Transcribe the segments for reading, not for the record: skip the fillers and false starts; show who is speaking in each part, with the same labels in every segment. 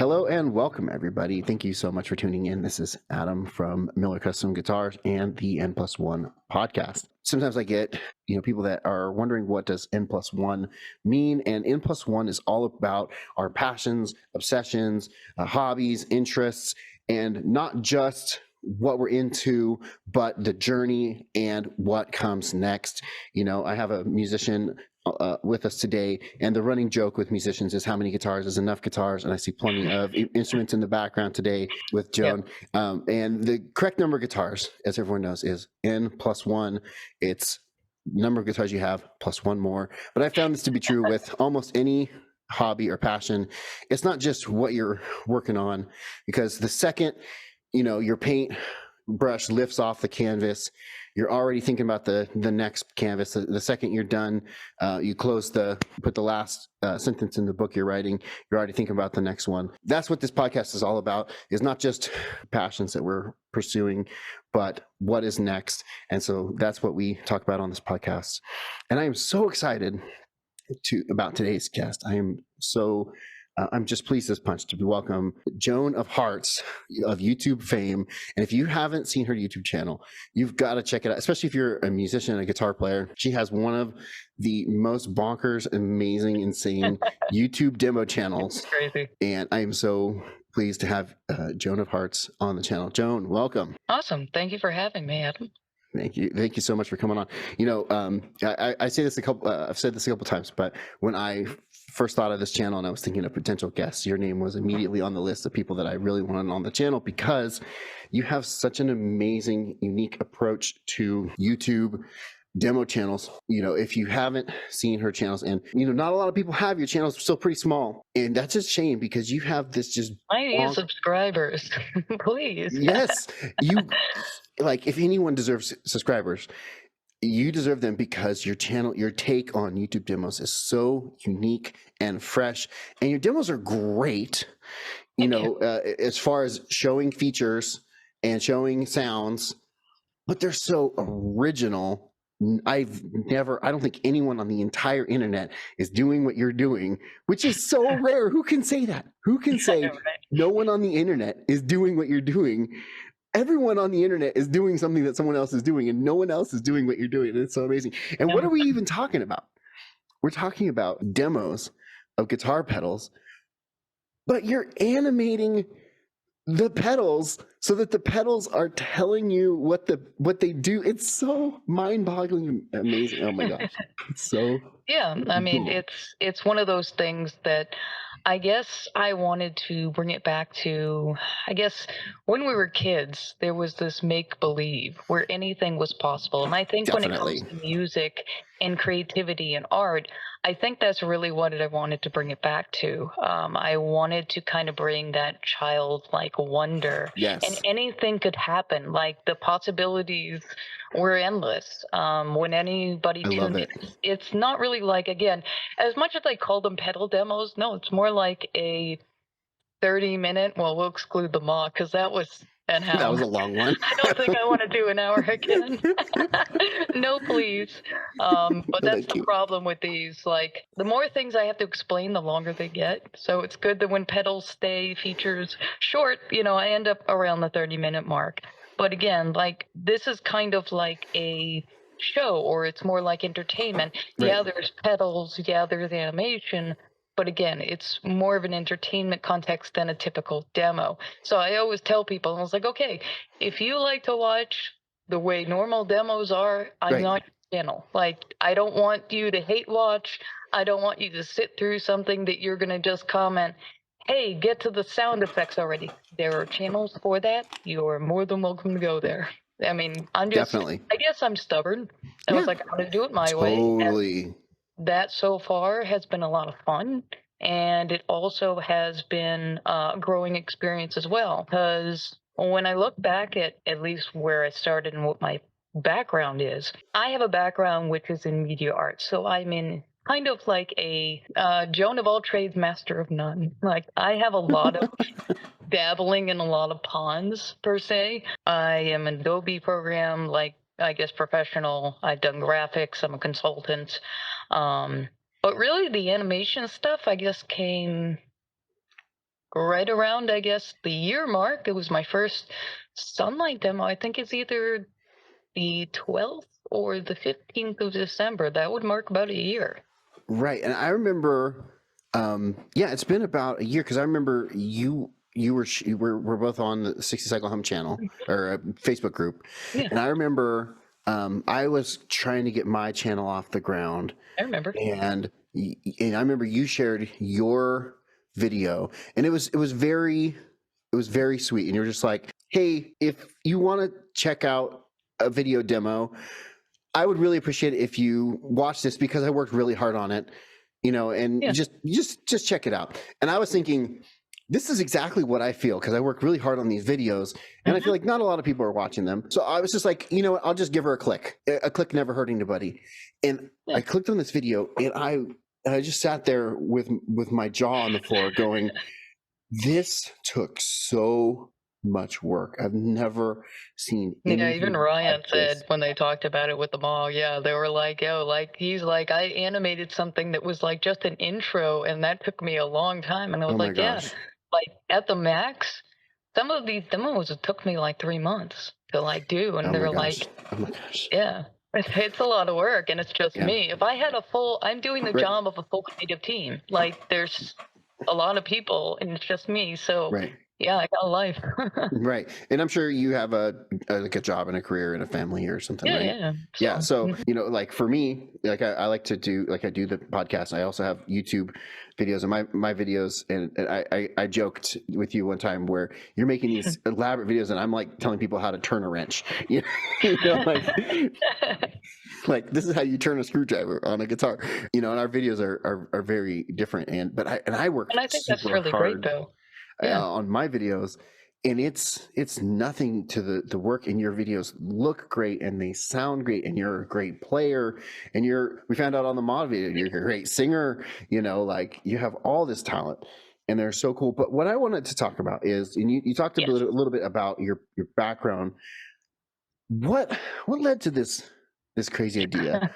Speaker 1: Hello and welcome, everybody. Thank you so much for tuning in. This is Adam from Miller Custom Guitars and the N Plus One podcast. Sometimes I get, people that are wondering what does N Plus One mean, and N Plus One is all about our passions, obsessions, hobbies, interests, and not just what we're into, but the journey and what comes next. I have a musician with us today, and the running joke with musicians is how many guitars is enough guitars, and I see plenty of instruments in the background today with Joan. And the correct number of guitars, as everyone knows, is N plus one. It's number of guitars you have plus one more. But I found this to be true with almost any hobby or passion. It's not just what you're working on, because the second your paint brush lifts off the canvas, you're already thinking about the next canvas. The second you're done, you put the last sentence in the book you're writing, you're already thinking about the next one. That's what this podcast is all about, is not just passions that we're pursuing, but what is next. And so that's what we talk about on this podcast. And I am so excited about today's guest. I'm just pleased as punch to welcome Joan of Hearts of YouTube fame. And if you haven't seen her YouTube channel, you've got to check it out, especially if you're a musician and a guitar player. She has one of the most bonkers, amazing, insane YouTube demo channels.
Speaker 2: Crazy.
Speaker 1: And I am so pleased to have Joan of Hearts on the channel. Joan, welcome.
Speaker 2: Awesome. Thank you for having me, Adam.
Speaker 1: Thank you. Thank you so much for coming on. I say this I've said this a couple times, but when I first thought of this channel and I was thinking of potential guests, your name was immediately on the list of people that I really wanted on the channel, because you have such an amazing, unique approach to YouTube demo channels. If you haven't seen her channels, and not a lot of people have, your channel's still pretty small, and that's a shame, because you have this just
Speaker 2: I need subscribers. Please.
Speaker 1: Yes, if anyone deserves subscribers, you deserve them, because your take on YouTube demos is so unique and fresh, and your demos are great. As far as showing features and showing sounds, but they're so original. I don't think anyone on the entire internet is doing what you're doing, which is so rare. Who can say that? Who can say no one on the internet is doing what you're doing? Everyone on the internet is doing something that someone else is doing, and no one else is doing what you're doing. It's so amazing. And what are we even talking about? We're talking about demos of guitar pedals, but you're animating the pedals so that the pedals are telling you what they do. It's so mind-boggling, amazing. Oh my gosh, it's so
Speaker 2: I mean,
Speaker 1: cool.
Speaker 2: it's one of those things that I guess I wanted to bring it back to, I guess, when we were kids, there was this make-believe where anything was possible. And I think
Speaker 1: Definitely.
Speaker 2: when it comes to music and creativity and art, I think that's really what I wanted to bring it back to. I wanted to kind of bring that childlike wonder.
Speaker 1: Yes.
Speaker 2: And anything could happen. Like, the possibilities were endless. When anybody tuned in, it's not really like, again, as much as I call them pedal demos, no, it's more like a 30-minute. Well, we'll exclude the mock, because that was an hour.
Speaker 1: That was a long one.
Speaker 2: I don't think I want to do an hour again. No, please. But that's the problem with these. Like, the more things I have to explain, the longer they get. So it's good that when pedals stay features short, I end up around the 30-minute mark. But again, like, this is kind of like a show, or it's more like entertainment. Right. Yeah, there's pedals, yeah, there's animation, but again, it's more of an entertainment context than a typical demo. So I always tell people, I was like, okay, if you like to watch the way normal demos are, I'm not your channel. Like, I don't want you to hate watch. I don't want you to sit through something that you're going to just comment, hey, get to the sound effects already. There are channels for that. You're more than welcome to go there. I mean, I guess I'm stubborn. I was like, I'm going to do it my way.
Speaker 1: Totally.
Speaker 2: That so far has been a lot of fun. And it also has been a growing experience as well. Because when I look back at least where I started and what my background is, I have a background which is in media arts. So I'm in kind of like a Joan of all trades, master of none. Like, I have a lot of dabbling in a lot of ponds, per se. I am an Adobe program, like, I guess, professional. I've done graphics. I'm a consultant. But really, the animation stuff, I guess, came right around, I guess, the year mark. It was my first sunlight demo. I think it's either the 12th or the 15th of December. That would mark about a year.
Speaker 1: Right. And I remember, yeah, it's been about a year because I remember we're both on the 60 Cycle Hum channel or a Facebook group.
Speaker 2: Yeah,
Speaker 1: And I remember I was trying to get my channel off the ground.
Speaker 2: I remember.
Speaker 1: And, and I remember you shared your video and it was very sweet. And you're just like, hey, if you want to check out a video demo, I would really appreciate it if you watch this because I worked really hard on it, and
Speaker 2: Yeah.
Speaker 1: just check it out. And I was thinking, this is exactly what I feel because I worked really hard on these videos, and I feel like not a lot of people are watching them. So I was just like, you know what? I'll just give her a click. A click never hurt anybody. And I clicked on this video, and I just sat there with my jaw on the floor, going, "This took so much work. I've never seen
Speaker 2: Yeah,
Speaker 1: anything
Speaker 2: even Ryan
Speaker 1: like
Speaker 2: said
Speaker 1: this."
Speaker 2: when they talked about it with the mall, yeah, they were like, yo, like, he's like, I animated something that was like just an intro, and that took me a long time. And I
Speaker 1: Oh
Speaker 2: was
Speaker 1: my
Speaker 2: like, yeah,
Speaker 1: gosh.
Speaker 2: like at the max, some of these demos, it took me like 3 months to like do.
Speaker 1: Oh
Speaker 2: And
Speaker 1: my
Speaker 2: they're
Speaker 1: gosh.
Speaker 2: like,
Speaker 1: Oh my gosh.
Speaker 2: yeah, it's a lot of work, and it's just
Speaker 1: Yeah.
Speaker 2: me. If I had I'm doing the
Speaker 1: Right.
Speaker 2: job of a full creative team. Like, there's a lot of people, and it's just me. So,
Speaker 1: Right.
Speaker 2: yeah, I got a life.
Speaker 1: Right. And I'm sure you have like a job and a career and a family or something,
Speaker 2: Yeah,
Speaker 1: right?
Speaker 2: yeah.
Speaker 1: Yeah.
Speaker 2: So,
Speaker 1: So, like for me, like I like to do, like I do the podcast. I also have YouTube videos and my videos. And I joked with you one time where you're making these elaborate videos and I'm like telling people how to turn a wrench, like this is how you turn a screwdriver on a guitar, and our videos are very different. But I work
Speaker 2: and I think that's
Speaker 1: super
Speaker 2: really great,
Speaker 1: hard
Speaker 2: though. Yeah.
Speaker 1: on my videos, and it's nothing to the work. And your videos look great and they sound great and you're a great player, and we found out on the mod video you're a great singer, like you have all this talent and they're so cool. But what I wanted to talk about is, and you talked a
Speaker 2: Yes.
Speaker 1: little bit about your background. What led to this crazy idea?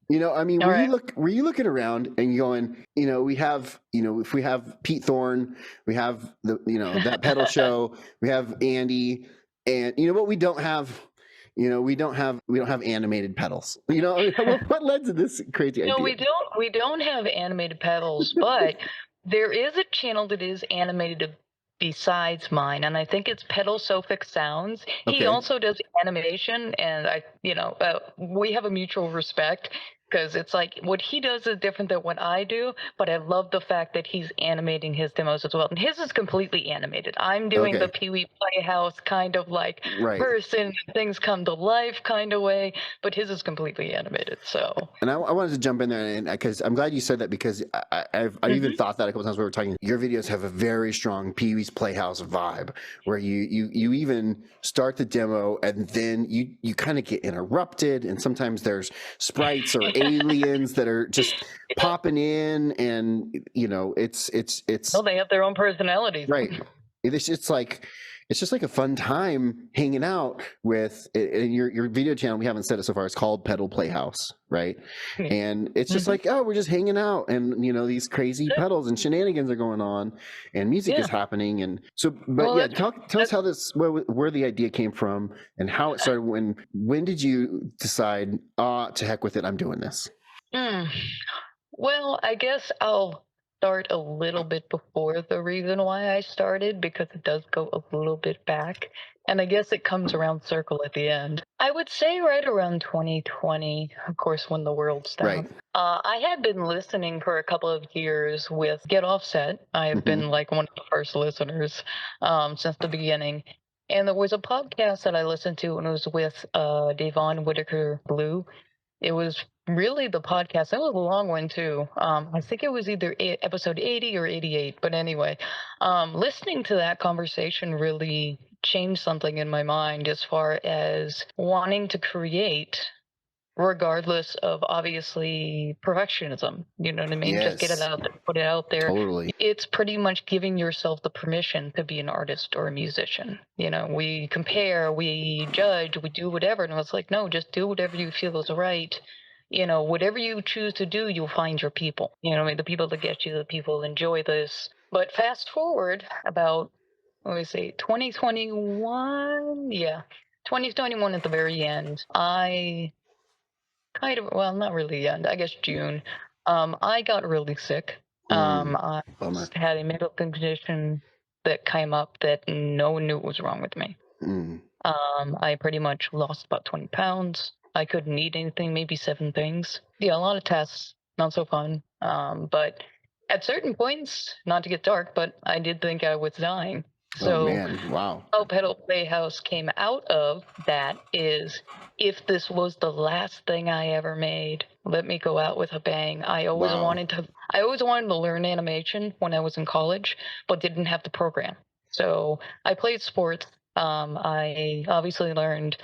Speaker 1: I mean,
Speaker 2: All right.
Speaker 1: were you looking around and going, if we have Pete Thorne, we have that pedal show, we have Andy, and what we don't have, we don't have animated pedals. What led to this crazy
Speaker 2: No,
Speaker 1: idea?
Speaker 2: we don't have animated pedals, but there is a channel that is animated besides mine, and I think it's Pedal Sophic Sounds. He
Speaker 1: Okay.
Speaker 2: also does animation, and we have a mutual respect because it's like what he does is different than what I do, but I love the fact that he's animating his demos as well. And his is completely animated. I'm doing the
Speaker 1: Okay.
Speaker 2: PeeWee Playhouse kind of like
Speaker 1: Right.
Speaker 2: person, things come to life kind of way, but his is completely animated. So
Speaker 1: And I wanted to jump in there, and because I'm glad you said that, because I've even thought that a couple times when we were talking. Your videos have a very strong Pee-wee's Playhouse vibe, where you even start the demo and then you kind of get interrupted, and sometimes there's sprites or aliens that are just popping in, and it's
Speaker 2: no, they have their own personalities.
Speaker 1: right. It's just like a fun time hanging out with in your video channel. We haven't said it so far. It's called Pedal Playhouse, right? And it's just like, oh, we're just hanging out, and these crazy pedals and shenanigans are going on, and music is happening. And so, but
Speaker 2: Well,
Speaker 1: yeah, tell us how where the idea came from and how it started. When did you decide, to heck with it, I'm doing this?
Speaker 2: Well, I guess I'll start a little bit before the reason why I started because it does go a little bit back. And I guess it comes around circle at the end. I would say right around 2020, of course, when the world stopped.
Speaker 1: Right.
Speaker 2: I had been listening for a couple of years with Get Offset. I have been like one of the first listeners since the beginning. And there was a podcast that I listened to, and it was with Devon Whitaker Blue. It was really the podcast. It was a long one too. I think it was either episode 80 or 88. But anyway, listening to that conversation really changed something in my mind as far as wanting to create, regardless of obviously perfectionism. You know what I mean? Just get it
Speaker 1: Yes.
Speaker 2: out there, put it out there.
Speaker 1: Totally.
Speaker 2: It's pretty much giving yourself the permission to be an artist or a musician. We compare, we judge, we do whatever. And it's like, no, just do whatever you feel is right. Whatever you choose to do, you'll find your people. I mean, the people that get you, the people that enjoy this. But fast forward about, let me see, 2021. Yeah, 2021 at the very end. I kind of, well, not really the end. I guess June. I got really sick. I
Speaker 1: Bummer.
Speaker 2: had a medical condition that came up that no one knew what was wrong with me.
Speaker 1: Mm.
Speaker 2: I pretty much lost about 20 pounds. I couldn't eat anything, maybe 7 things. Yeah, a lot of tests, not so fun. But at certain points, not to get dark, but I did think I was dying.
Speaker 1: Oh
Speaker 2: So
Speaker 1: man, wow.
Speaker 2: how Pedal Playhouse came out of that is, if this was the last thing I ever made, let me go out with a bang. I always
Speaker 1: Wow.
Speaker 2: wanted to learn animation when I was in college, but didn't have the program. So I played sports. I obviously learned,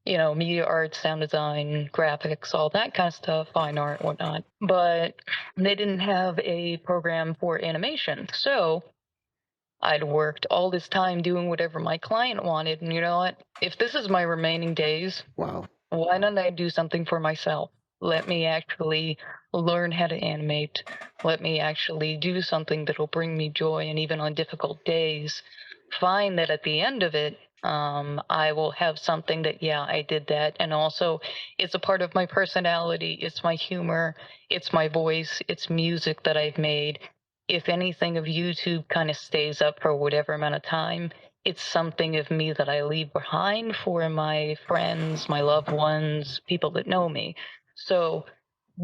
Speaker 2: media arts, sound design, graphics, all that kind of stuff, fine art, whatnot. But they didn't have a program for animation. So I'd worked all this time doing whatever my client wanted. And you know what? If this is my remaining days,
Speaker 1: Wow.
Speaker 2: why don't I do something for myself? Let me actually learn how to animate. Let me actually do something that'll bring me joy. And even on difficult days, find that at the end of it, I will have something that, yeah, I did that. And also, it's a part of my personality. It's my humor. It's my voice. It's music that I've made. If anything of YouTube kind of stays up for whatever amount of time, it's something of me that I leave behind for my friends, my loved ones, people that know me. So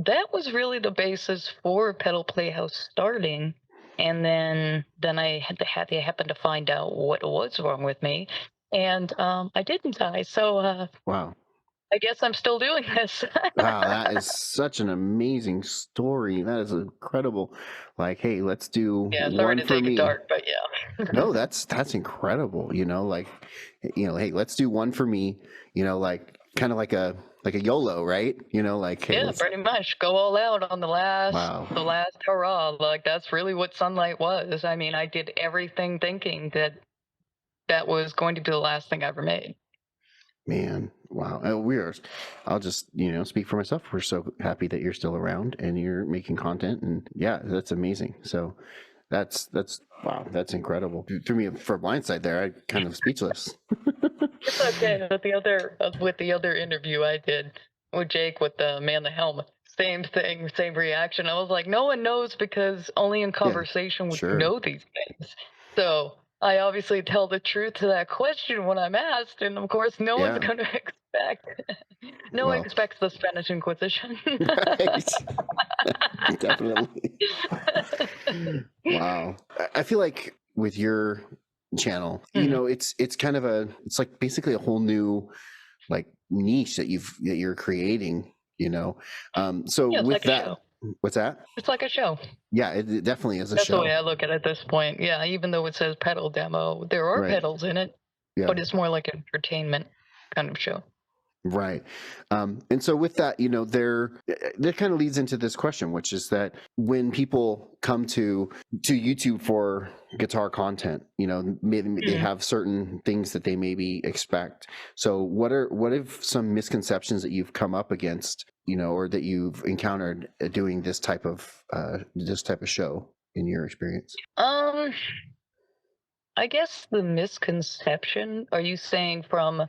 Speaker 2: that was really the basis for Pedal Playhouse starting. And then I happened to find out what was wrong with me, and I didn't die. So
Speaker 1: Wow.
Speaker 2: I guess I'm still doing this.
Speaker 1: Wow, that is such an amazing story. That is incredible. Like, hey, let's do
Speaker 2: Yeah, sorry
Speaker 1: one
Speaker 2: to
Speaker 1: for
Speaker 2: take it
Speaker 1: me.
Speaker 2: dark, but yeah.
Speaker 1: No, that's incredible. Like, hey, let's do one for me. Like kind of like a YOLO, right? Like, hey,
Speaker 2: Yeah,
Speaker 1: let's.
Speaker 2: pretty much go all out on the
Speaker 1: Wow.
Speaker 2: last hurrah. Like, that's really what Sunlight was. I mean, I did everything thinking that that was going to be the last thing I ever made.
Speaker 1: Man, wow. I'll just, speak for myself. We're so happy that you're still around and you're making content. And yeah, that's amazing. So wow, that's incredible. You threw me for a blindside there. I kind of speechless.
Speaker 2: It's okay. With the other interview I did with Jake with the man in the helmet, same thing, same reaction. I was like, no one knows, because only in
Speaker 1: Yeah,
Speaker 2: conversation would you
Speaker 1: sure.
Speaker 2: know these things. So I obviously tell the truth to that question when I'm asked, and of course, no one's
Speaker 1: Yeah.
Speaker 2: going to expect. No one
Speaker 1: Well,
Speaker 2: expects the Spanish Inquisition.
Speaker 1: right. Definitely. Wow. I feel like with your channel,
Speaker 2: Mhm.
Speaker 1: it's kind of it's like basically a whole new like niche that you're creating, so
Speaker 2: Yeah, it's
Speaker 1: with
Speaker 2: like a
Speaker 1: that,
Speaker 2: show.
Speaker 1: what's that?
Speaker 2: It's like a show.
Speaker 1: Yeah, it definitely is a
Speaker 2: That's the way
Speaker 1: show.
Speaker 2: I look at it at this point. Yeah, even though it says pedal demo, there are
Speaker 1: Right.
Speaker 2: pedals in it,
Speaker 1: Yeah.
Speaker 2: but it's more like an entertainment kind of show.
Speaker 1: Right. And so with that, that kind of leads into this question, which is that when people come to YouTube for guitar content, maybe they
Speaker 2: Mhm.
Speaker 1: have certain things that they maybe expect. So what are some misconceptions that you've come up against, or that you've encountered doing this type of show in your experience?
Speaker 2: I guess the misconception, are you saying from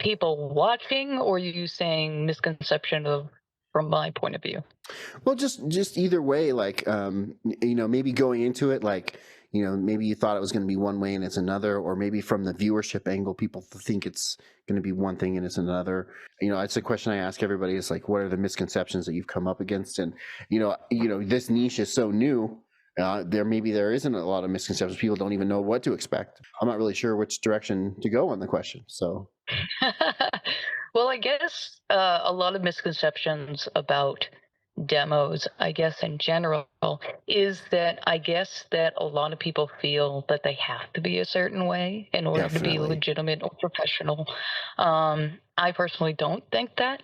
Speaker 2: people watching, or are you saying misconception of from my point of view?
Speaker 1: Well, just either way, like maybe going into it, like maybe you thought it was going to be one way and it's another, or maybe from the viewership angle, people think it's going to be one thing and it's another. It's a question I ask everybody. Is like, what are the misconceptions that you've come up against? And this niche is so new. There isn't a lot of misconceptions. People don't even know what to expect. I'm not really sure which direction to go on the question. So
Speaker 2: Well, I guess a lot of misconceptions about demos, I guess in general, is that I guess that a lot of people feel that they have to be a certain way in order to be
Speaker 1: definitely,
Speaker 2: legitimate or professional. I personally don't think that.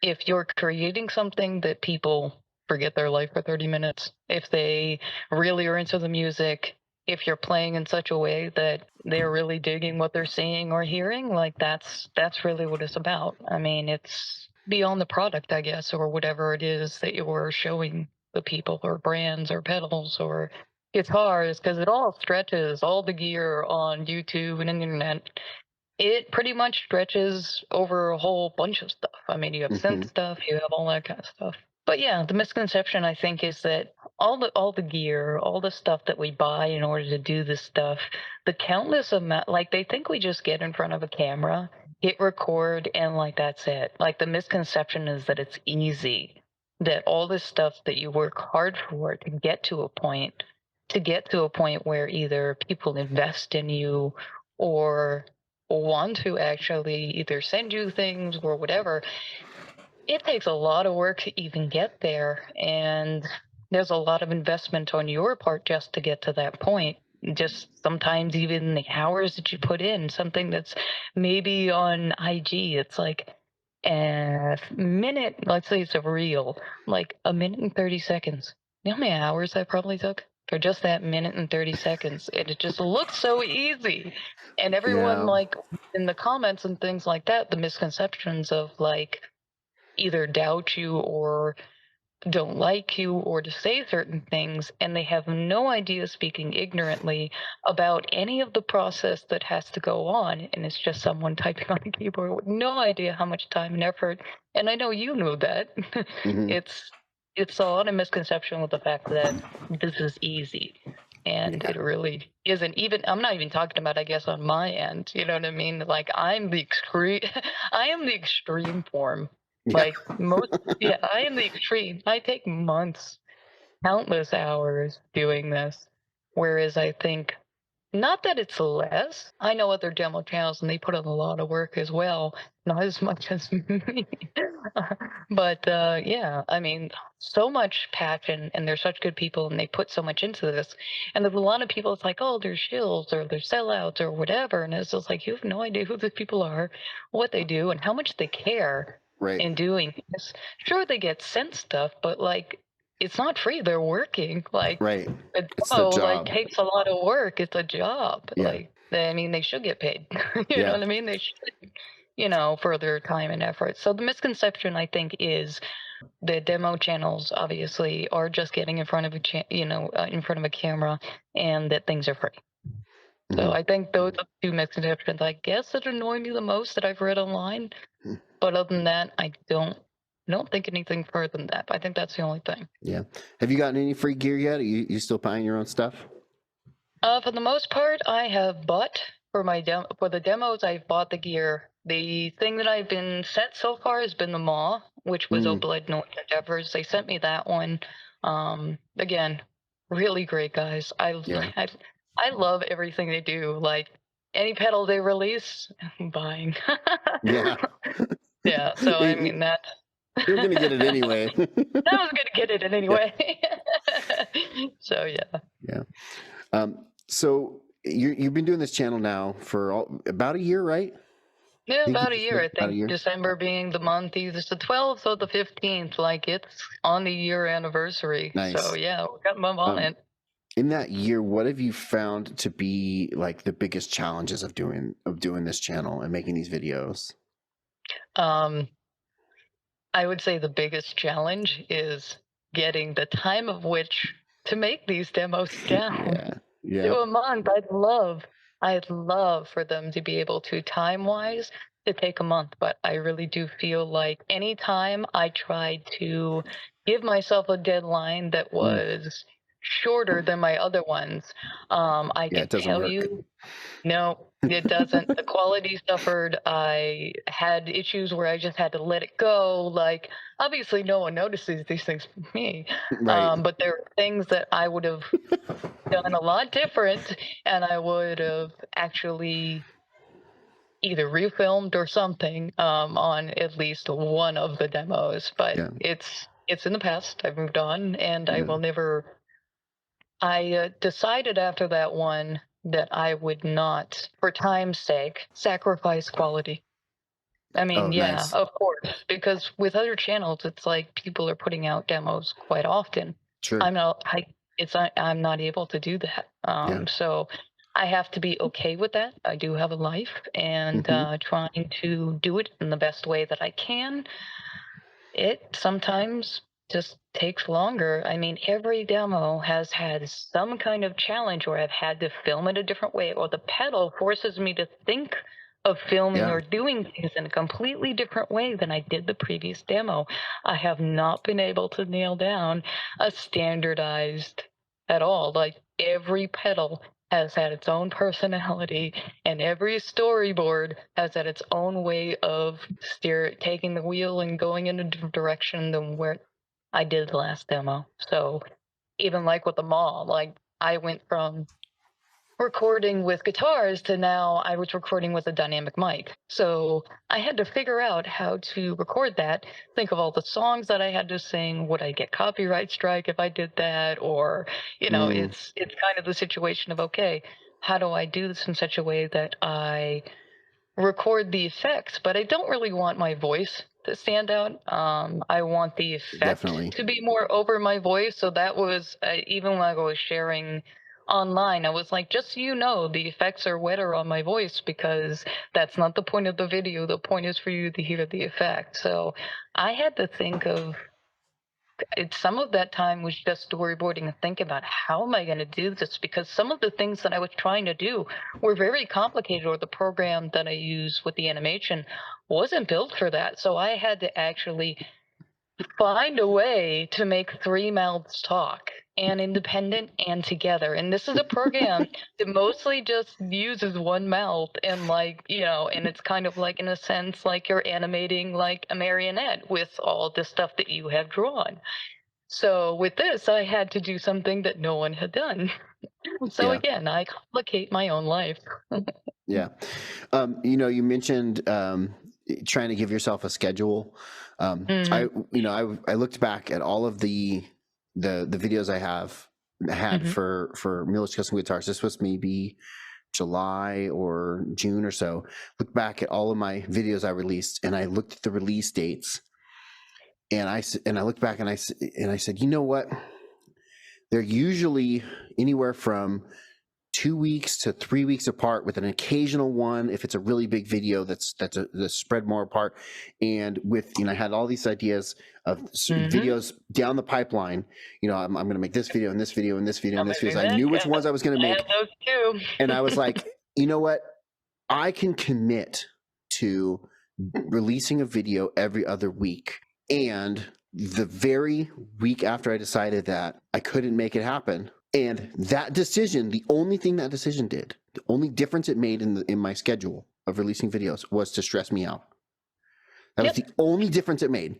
Speaker 2: If you're creating something that people forget their life for 30 minutes, if they really are into the music, if you're playing in such a way that they're really digging what they're seeing or hearing, like that's really what it's about. I mean, it's beyond the product, I guess, or whatever it is that you're showing the people, or brands, or pedals, or it's hard because it all stretches, all the gear on YouTube and internet. It pretty much stretches over a whole bunch of stuff. I mean, you have synth stuff, you have all that kind of stuff. But yeah, the misconception I think is that all the gear, all the stuff that we buy in order to do this stuff, the countless amount, like they think we just get in front of a camera, hit record, and like that's it. Like the misconception is that it's easy, that all this stuff that you work hard for to get to a point where either people invest in you or want to actually either send you things or whatever. It takes a lot of work to even get there, and there's a lot of investment on your part just to get to that point. Just sometimes even the hours that you put in, something that's maybe on IG, it's like a minute, let's say it's a reel, like a minute and 30 seconds. You know how many hours that probably took for just that minute and 30 seconds? And it just looks so easy. And everyone,
Speaker 1: Yeah.
Speaker 2: like, in the comments and things like that, the misconceptions of, like, either doubt you or don't like you or to say certain things, and they have no idea, speaking ignorantly, about any of the process that has to go on, and it's just someone typing on a keyboard with no idea how much time and effort. And I know you know that. it's it's a lot of misconception with the fact that this is easy, and
Speaker 1: Yeah.
Speaker 2: it really isn't. Even I'm not even talking about, I guess, on my end, you know what I mean? Like I'm the extreme I am the extreme form.
Speaker 1: Yeah.
Speaker 2: Like most, yeah, I am the extreme. I take months, countless hours doing this. Whereas I think, not that it's less. I know other demo channels and they put in a lot of work as well, not as much as me. But yeah, I mean, so much passion, and they're such good people, and they put so much into this. And there's a lot of people, it's like, oh, they're shills or they're sellouts or whatever. And it's just like, you have no idea who these people are, what they do, and how much they care
Speaker 1: Right.
Speaker 2: in doing this. Sure, they get sent stuff, but like, it's not free. They're working. Like,
Speaker 1: Right.
Speaker 2: a
Speaker 1: It's the
Speaker 2: demo, like,
Speaker 1: job.
Speaker 2: takes a lot of work. It's a job.
Speaker 1: Yeah.
Speaker 2: Like, I mean, they should get paid. You know
Speaker 1: Yeah.
Speaker 2: what I mean? They should, for their time and effort. So the misconception, I think, is the demo channels obviously are just getting in front of in front of a camera, and that things are free. So I think those are the two misconceptions, I guess, that annoy me the most that I've read online. But other than that, I don't think anything further than that. I think that's the only thing.
Speaker 1: Yeah. Have you gotten any free gear yet? Are you still buying your own stuff?
Speaker 2: For the most part, I have bought for the demos. I've bought the gear. The thing that I've been sent so far has been the Maw, which was Obelid Noise Endeavors. They sent me that one. Again, really great guys. I love everything they do. Like any pedal they release, I'm buying.
Speaker 1: Yeah.
Speaker 2: Yeah. So I mean that.
Speaker 1: You're gonna get it anyway.
Speaker 2: I was gonna get it anyway. So yeah.
Speaker 1: Yeah. So you've been doing this channel now for about a year, right?
Speaker 2: Yeah, about a year. I
Speaker 1: About a
Speaker 2: think
Speaker 1: year.
Speaker 2: December being the month, either the 12th or the 15th. Like it's on the year anniversary.
Speaker 1: Nice.
Speaker 2: So yeah, we got mum on it.
Speaker 1: In that year, what have you found to be like the biggest challenges of doing this channel and making these videos?
Speaker 2: I would say the biggest challenge is getting the time of which to make these demos down.
Speaker 1: Yeah.
Speaker 2: To a month. I'd love for them to be able to, time wise, to take a month, but I really do feel like anytime I tried to give myself a deadline that was shorter than my other ones, I can tell you, no, it doesn't. The quality suffered. I had issues where I just had to let it go. Like, obviously, no one notices these things but me.
Speaker 1: Right.
Speaker 2: But there are things that I would have done a lot different, and I would have actually either refilmed or something on at least one of the demos. But it's in the past. I've moved on, and I will never. I decided after that one that I would not, for time's sake, sacrifice quality. I mean,
Speaker 1: Nice.
Speaker 2: of course, because with other channels, it's like people are putting out demos quite often.
Speaker 1: Sure.
Speaker 2: I'm not able to do that. So I have to be okay with that. I do have a life, and trying to do it in the best way that I can. It sometimes just takes longer. I mean, every demo has had some kind of challenge where I've had to film it a different way, or the pedal forces me to think of filming
Speaker 1: Yeah.
Speaker 2: or doing things in a completely different way than I did the previous demo. I have not been able to nail down a standardized at all. Like every pedal has had its own personality, and every storyboard has had its own way of taking the wheel and going in a different direction than where I did the last demo. So even like with the mall, like I went from recording with guitars to now I was recording with a dynamic mic. So I had to figure out how to record that, think of all the songs that I had to sing. Would I get copyright strike if I did that? Or,
Speaker 1: Mm,
Speaker 2: it's kind of the situation of, okay, how do I do this in such a way that I record the effects, but I don't really want my voice to stand out. I want the effect
Speaker 1: definitely.
Speaker 2: to be more over my voice. So that was, even when I was sharing online, I was like, just so you know, the effects are wetter on my voice because that's not the point of the video. The point is for you to hear the effect. So I had to think of some of that time was just storyboarding and thinking about how am I going to do this, because some of the things that I was trying to do were very complicated, or the program that I use with the animation wasn't built for that. So I had to actually find a way to make three mouths talk, and independent and together. And this is a program that mostly just uses one mouth, and and it's kind of like, in a sense, like you're animating like a marionette with all the stuff that you have drawn. So with this, I had to do something that no one had done. So
Speaker 1: Yeah.
Speaker 2: again, I complicate my own life.
Speaker 1: Yeah. You mentioned trying to give yourself a schedule.
Speaker 2: Hmm.
Speaker 1: I looked back at all of the videos I had
Speaker 2: Hmm.
Speaker 1: for Miller's Custom Guitars. This was maybe July or June or so. Look back at all of my videos I released, and I looked at the release dates, and I looked back and I said, you know what? They're usually anywhere from 2 weeks to 3 weeks apart, with an occasional one if it's a really big video that's spread more apart. And I had all these ideas of
Speaker 2: Hmm.
Speaker 1: videos down the pipeline. I'm going to make this video and this video and this video
Speaker 2: I'm
Speaker 1: and this video. So I
Speaker 2: that.
Speaker 1: knew which
Speaker 2: Yeah,
Speaker 1: ones I was going to
Speaker 2: I have
Speaker 1: make,
Speaker 2: those
Speaker 1: and I was
Speaker 2: too.
Speaker 1: like, you know what? I can commit to releasing a video every other week. And the very week after I decided that, I couldn't make it happen. And that decision, the only thing that decision did, the only difference it made in my schedule of releasing videos was to stress me out. That was
Speaker 2: Yep,
Speaker 1: the only difference it made.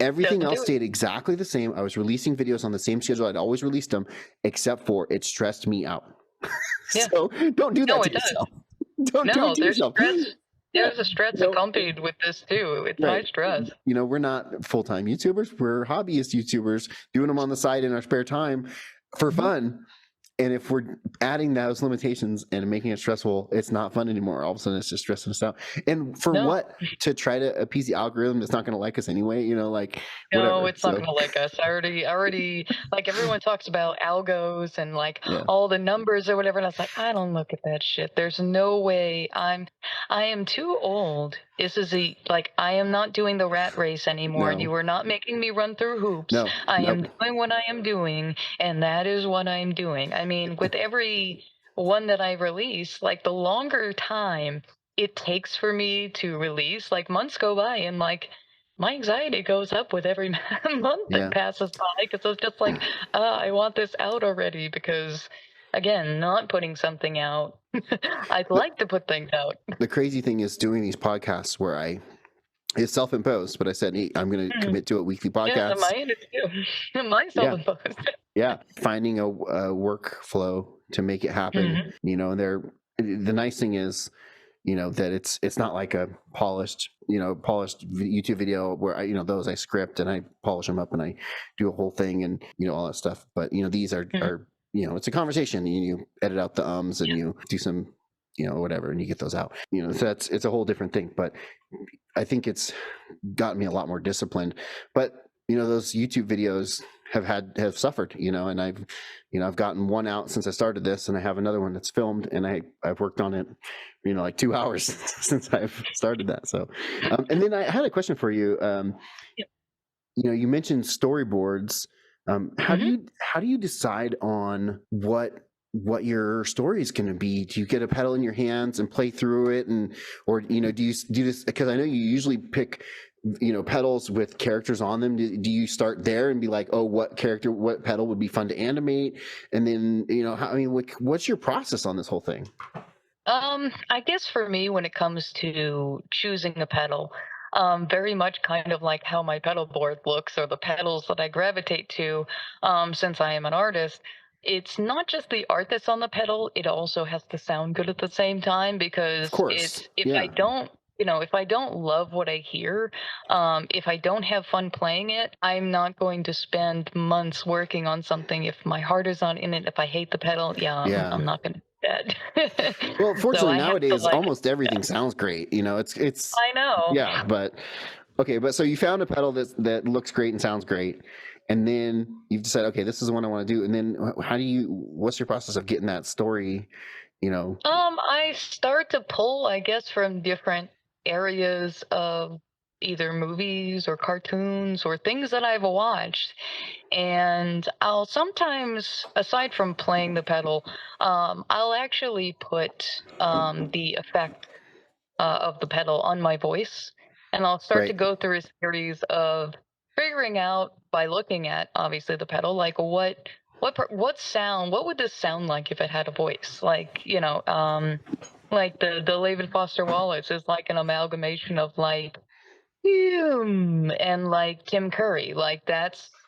Speaker 1: Everything
Speaker 2: doesn't
Speaker 1: else
Speaker 2: do it.
Speaker 1: stayed exactly the same. I was releasing videos on the same schedule I'd always released them, except for it stressed me out.
Speaker 2: Yeah,
Speaker 1: So don't do that
Speaker 2: no,
Speaker 1: to
Speaker 2: it does.
Speaker 1: yourself. Don't do it
Speaker 2: No,
Speaker 1: to
Speaker 2: there's
Speaker 1: yourself.
Speaker 2: stress.
Speaker 1: Yeah.
Speaker 2: There's a stress
Speaker 1: You know,
Speaker 2: accompanied with this too. It's high
Speaker 1: right.
Speaker 2: stress.
Speaker 1: We're not full-time YouTubers. We're hobbyist YouTubers doing them on the side in our spare time for
Speaker 2: Hmm.
Speaker 1: fun. And if we're adding those limitations and making it stressful, it's not fun anymore. All of a sudden, it's just stressing us out. And for
Speaker 2: No,
Speaker 1: what? To try to appease the algorithm that's not going to like us anyway,
Speaker 2: no,
Speaker 1: whatever.
Speaker 2: it's not
Speaker 1: So,
Speaker 2: gonna like us. I already like everyone talks about algos and like
Speaker 1: yeah,
Speaker 2: all the numbers or whatever, and I was like, I don't look at that shit. There's no way. I am too old. This is I am not doing the rat race anymore.
Speaker 1: no,
Speaker 2: You are not making me run through hoops.
Speaker 1: no,
Speaker 2: I am
Speaker 1: nope.
Speaker 2: doing what I am doing, and that is what I'm doing. I mean, with every one that I release, like the longer time it takes for me to release, like months go by, and like my anxiety goes up with every month that
Speaker 1: Yeah.
Speaker 2: passes by, because it's just like, I want this out already, because again, not putting something out. I'd
Speaker 1: The,
Speaker 2: like to put things out.
Speaker 1: the crazy thing is doing these podcasts where it's self-imposed, but I said, hey, I'm going to
Speaker 2: Mhm.
Speaker 1: commit to it, weekly
Speaker 2: Yeah,
Speaker 1: podcasts.
Speaker 2: mine is too. Mine's
Speaker 1: Yeah.
Speaker 2: self-imposed.
Speaker 1: Yeah. Finding a workflow to make it happen,
Speaker 2: Mhm.
Speaker 1: and the nice thing is, that it's not like a polished YouTube video where those I script and I polish them up and I do a whole thing and all that stuff. But these
Speaker 2: Mhm.
Speaker 1: are it's a conversation, and you edit out the ums and you do some whatever, and you get those out. So it's a whole different thing. But I think it's gotten me a lot more disciplined. But those YouTube videos have suffered, and I've gotten one out since I started this, and I have another one that's filmed, and I've worked on it, like 2 hours since I've started that. So, and then I had a question for you.
Speaker 2: Yeah.
Speaker 1: you mentioned storyboards. How do
Speaker 2: Hmm.
Speaker 1: you decide on what your story is going to be? Do you get a pedal in your hands and play through it, or do you do this? Because I know you usually pick pedals with characters on them. Do you start there and be like, oh, what pedal would be fun to animate, and then what's your process on this whole thing?
Speaker 2: I guess for me, when it comes to choosing a pedal, very much kind of like how my pedal board looks or the pedals that I gravitate to, since I am an artist. It's not just the art that's on the pedal, it also has to sound good at the same time
Speaker 1: Of
Speaker 2: because
Speaker 1: course,
Speaker 2: it's if I
Speaker 1: yeah.
Speaker 2: don't if I don't love what I hear, if I don't have fun playing it, I'm not going to spend months working on something if my heart is not in it. If I hate the pedal, yeah,
Speaker 1: Yeah.
Speaker 2: I'm not going to do that.
Speaker 1: Well,
Speaker 2: So
Speaker 1: fortunately
Speaker 2: I have to
Speaker 1: nowadays
Speaker 2: like,
Speaker 1: almost
Speaker 2: yeah,
Speaker 1: everything sounds great. It's
Speaker 2: I know.
Speaker 1: yeah, but okay, but so you found a pedal that looks great and sounds great, and then you've decided, okay, this is the one I want to do, and then what's your process of getting that story? You know,
Speaker 2: I start to pull, I guess, from different areas of either movies or cartoons or things that I've watched. And I'll sometimes, aside from playing the pedal, I'll actually put the effect of the pedal on my voice, and I'll start to
Speaker 1: right?
Speaker 2: go through a series of figuring out by looking at obviously the pedal, like what sound, what would this sound like if it had a voice, like the David Foster Wallace is like an amalgamation of like and like Tim Curry. Like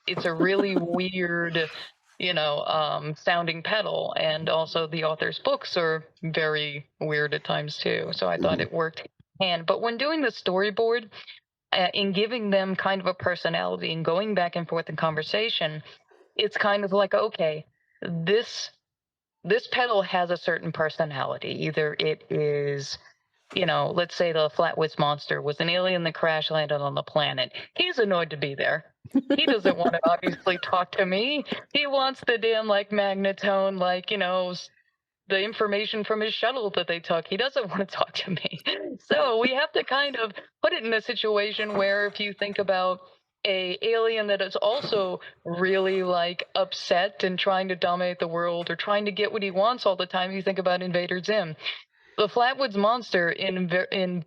Speaker 2: it's a really weird, sounding pedal. And also the author's books are very weird at times too. So I thought
Speaker 1: Hmm.
Speaker 2: it worked. And but when doing the storyboard, in giving them kind of a personality and going back and forth in conversation, it's kind of like, okay, this this pedal has a certain personality. Either it is, let's say the Flatwoods monster was an alien that crash landed on the planet. He's annoyed to be there. He doesn't want to obviously talk to me. He wants the damn like magnetone, like, the information from his shuttle that they took. He doesn't want to talk to me. So we have to kind of put it in a situation where if you think about a alien that is also really like upset and trying to dominate the world or trying to get what he wants all the time, you think about Invader Zim. The Flatwoods monster in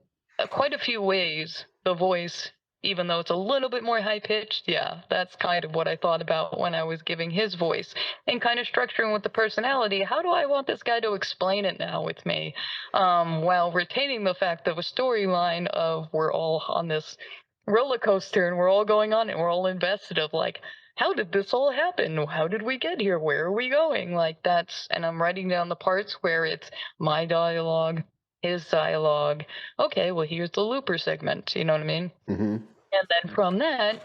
Speaker 2: quite a few ways, the voice, even though it's a little bit more high pitched, yeah, that's kind of what I thought about when I was giving his voice and kind of structuring with the personality. How do I want this guy to explain it now with me, while retaining the fact of a storyline of we're all on this roller coaster and we're all going on it, we're all invested of like, how did this all happen? How did we get here? Where are we going? Like that's, and I'm writing down the parts where it's my dialogue, his dialogue. Okay, well, here's the looper segment. You know what I mean?
Speaker 1: Hmm.
Speaker 2: And then from that,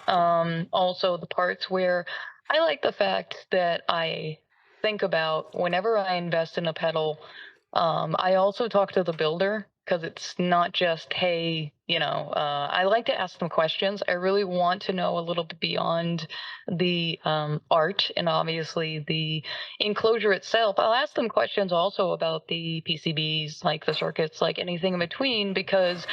Speaker 2: also the parts where I like the fact that I think about whenever I invest in a pedal, I also talk to the builder because it's not just, hey, I like to ask them questions. I really want to know a little bit beyond the art and obviously the enclosure itself. I'll ask them questions also about the PCBs, like the circuits, like anything in between, because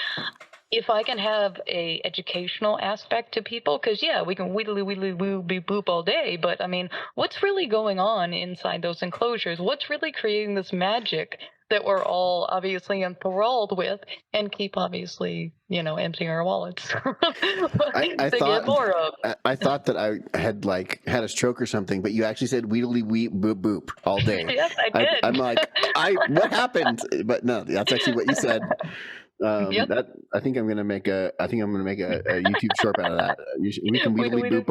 Speaker 2: if I can have a educational aspect to people, because yeah, we can whittly whittly woo beep boop all day, but I mean, what's really going on inside those enclosures? What's really creating this magic that we're all obviously enthralled with and keep obviously, emptying our wallets
Speaker 1: I
Speaker 2: to get
Speaker 1: thought
Speaker 2: more of?
Speaker 1: I thought that I had like had a stroke or something, but you actually said weedly weep boop boop all day.
Speaker 2: Yes, I
Speaker 1: I'm
Speaker 2: did.
Speaker 1: like, what happened? But no, that's actually what you said.
Speaker 2: Yep.
Speaker 1: That I think I'm gonna make a YouTube short out of that. We can
Speaker 2: We,
Speaker 1: wheedly
Speaker 2: we,
Speaker 1: boop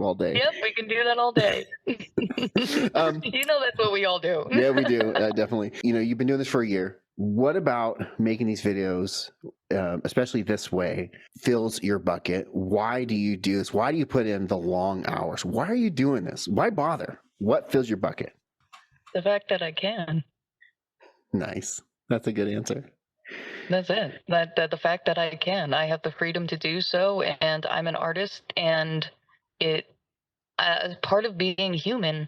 Speaker 1: all day.
Speaker 2: yep, we can do that all day.
Speaker 1: um,
Speaker 2: That's what we all do.
Speaker 1: yeah, we do definitely. You've been doing this for a year. What about making these videos, especially this way, fills your bucket? Why do you do this? Why do you put in the long hours? Why are you doing this? Why bother? What fills your bucket?
Speaker 2: The fact that I can.
Speaker 1: Nice. That's a good answer.
Speaker 2: That's it. That the fact that I can, I have the freedom to do so, and I'm an artist, and it, as part of being human,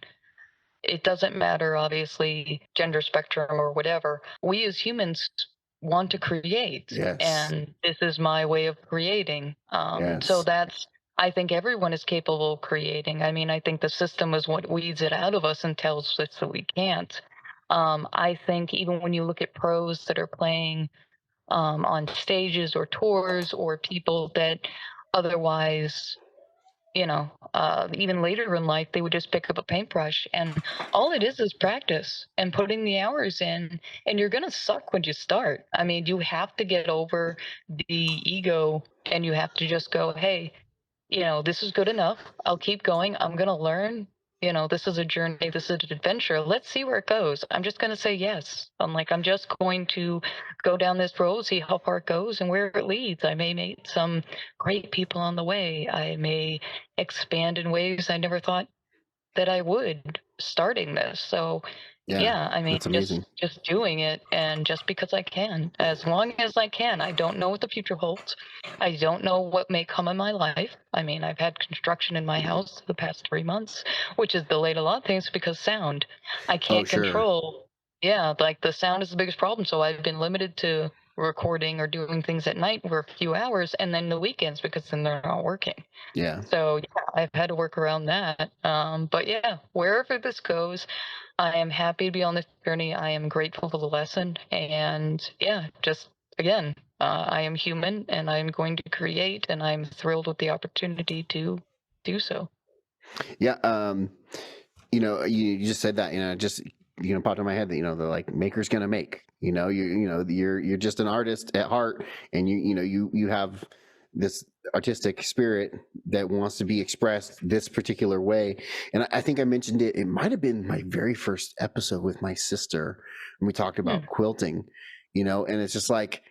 Speaker 2: it doesn't matter, obviously, gender spectrum or whatever. We as humans want to create,
Speaker 1: Yes.
Speaker 2: and this is my way of creating. So
Speaker 1: Yes.
Speaker 2: I think everyone is capable of creating. I mean, I think the system is what weeds it out of us and tells us that we can't. I think even when you look at pros that are playing on stages or tours, or people that otherwise, even later in life, they would just pick up a paintbrush, and all it is practice and putting the hours in. And you're going to suck when you start. I mean, you have to get over the ego, and you have to just go, hey, this is good enough. I'll keep going. I'm going to learn. This is a journey. This is an adventure. Let's see where it goes. I'm just going to say yes. I'm just going to go down this road, see how far it goes and where it leads. I may meet some great people on the way. I may expand in ways I never thought that I would starting this. So yeah, I mean,
Speaker 1: that's amazing.
Speaker 2: just doing it, and just because I can, as long as I can. I don't know what the future holds. I don't know what may come in my life. I mean, I've had construction in my house the past 3 months, which has delayed a lot of things because sound. I
Speaker 1: Oh,
Speaker 2: can't
Speaker 1: sure.
Speaker 2: control. Yeah, like the sound is the biggest problem. So I've been limited to recording or doing things at night for a few hours, and then the weekends because then they're not working.
Speaker 1: Yeah.
Speaker 2: So yeah, I've had to work around that. But yeah, wherever this goes, I am happy to be on this journey. I am grateful for the lesson, and yeah, just again, I am human, and I am going to create, and I'm thrilled with the opportunity to do so.
Speaker 1: Yeah. You just said that, just popped in my head that the like maker's gonna make. You're just an artist at heart, and you have this artistic spirit that wants to be expressed this particular way. And I think I mentioned it. It might have been my very first episode with my sister when we talked about quilting. And it's just like,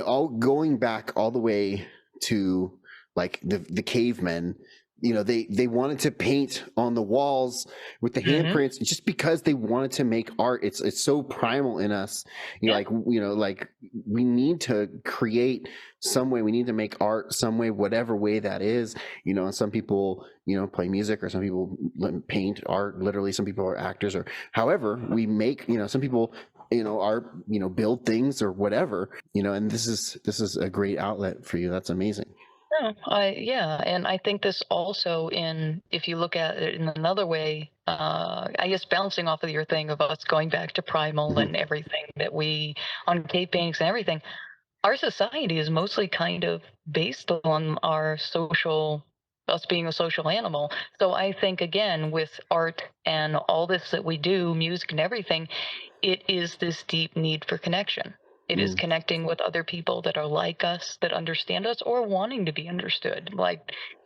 Speaker 1: all going back all the way to like the cavemen. They wanted to paint on the walls with the handprints just because they wanted to make art. It's so primal in us. Like we need to create some way. We need to make art some way, whatever way that is. And some people play music, or some people paint art literally. Some people are actors, or however we make. Some people are build things or whatever. And this is a great outlet for you. That's amazing.
Speaker 2: No, and I think this also, if you look at it in another way, I guess bouncing off of your thing of us going back to primal and everything that we on cave paintings and everything, our society is mostly kind of based on us being a social animal. So I think again with art and all this that we do, music and everything, it is this deep need for connection. It is connecting with other people that are like us, that understand us, or wanting to be understood. Like,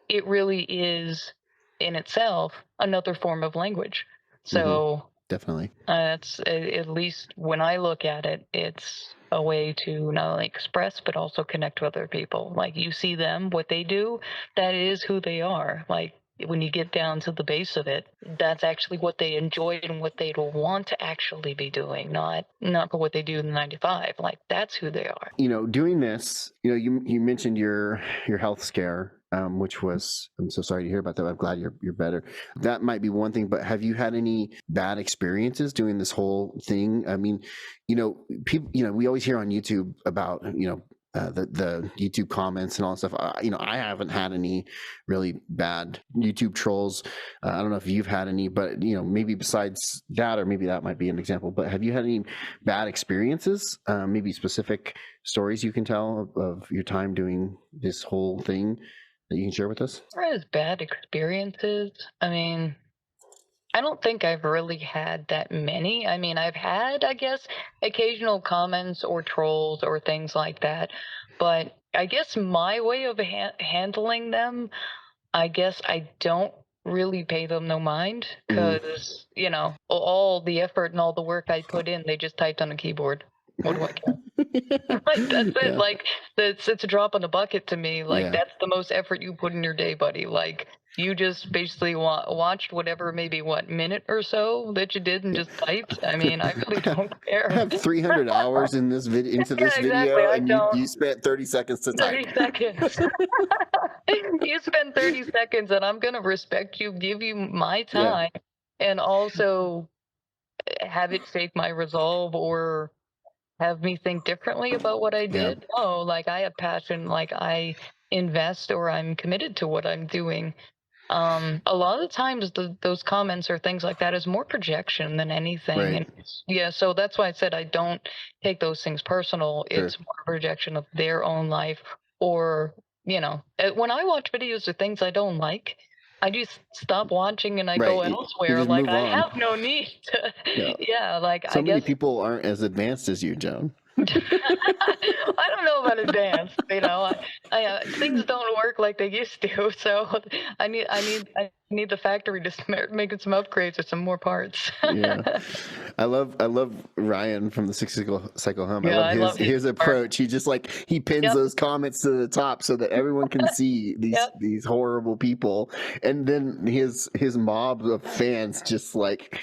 Speaker 2: it really is in itself another form of language. So
Speaker 1: Definitely.
Speaker 2: it's at least when I look at it, it's a way to not only express but also connect with other people. Like, you see them, what they do, that is who they are. Like, when you get down to the base of it, that's actually what they enjoy and what they'd want to actually be doing, not for what they do in the 9 to 5. Like, that's who they are.
Speaker 1: Doing this, you mentioned your health scare, which was, I'm so sorry to hear about that. I'm glad you're better. That might be one thing, but have you had any bad experiences doing this whole thing? I mean, people, we always hear on YouTube about, the YouTube comments and all that stuff. I haven't had any really bad YouTube trolls. I don't know if you've had any, but maybe besides that, or maybe that might be an example. But have you had any bad experiences? Maybe specific stories you can tell of your time doing this whole thing that you can share with us?
Speaker 2: As bad experiences, I mean, I don't think I've really had that many. I mean, I've had, I guess, occasional comments or trolls or things like that. But I guess my way of handling them, I guess I don't really pay them no mind because, all the effort and all the work I put in, they just typed on a keyboard. What do I care? Like, that's it.
Speaker 1: Yeah.
Speaker 2: Like, it's a drop in the bucket to me. Like,
Speaker 1: Yeah.
Speaker 2: that's the most effort you put in your day, buddy. Like, you just basically watched whatever, maybe what minute or so that you did and just typed. I mean, I really don't
Speaker 1: I
Speaker 2: care.
Speaker 1: have 300 hours in this video, into this
Speaker 2: Yeah, exactly.
Speaker 1: video,
Speaker 2: I
Speaker 1: and
Speaker 2: don't.
Speaker 1: you spent 30 seconds to
Speaker 2: 30
Speaker 1: type.
Speaker 2: seconds. You spend 30 seconds, and I'm gonna respect you, give you my
Speaker 1: Yeah.
Speaker 2: time, and also have it shake my resolve or have me think differently about what I did. No, like, I have passion. Like, I invest or I'm committed to what I'm doing. A lot of times those comments or things like that is more projection than anything.
Speaker 1: Right.
Speaker 2: And yeah, so that's why I said I don't take those things personal.
Speaker 1: Sure.
Speaker 2: It's more a projection of their own life, or, when I watch videos of things I don't like, I just stop watching and I
Speaker 1: Right.
Speaker 2: go
Speaker 1: You
Speaker 2: elsewhere.
Speaker 1: just
Speaker 2: Like,
Speaker 1: move
Speaker 2: I
Speaker 1: on.
Speaker 2: have no need to,
Speaker 1: Yeah.
Speaker 2: yeah, like, I
Speaker 1: So many
Speaker 2: guess.
Speaker 1: people aren't as advanced as you, Joan.
Speaker 2: I don't know about advanced. Things don't work like they used to. So I need the factory to start making some upgrades or some more parts.
Speaker 1: Yeah. I love Ryan from the Cycle Home. I
Speaker 2: Yeah,
Speaker 1: love
Speaker 2: I love his
Speaker 1: his
Speaker 2: humor.
Speaker 1: approach. He just like he pins
Speaker 2: Yep.
Speaker 1: those comments to the top so that everyone can see
Speaker 2: Yep.
Speaker 1: these horrible people, and then his mob of fans just like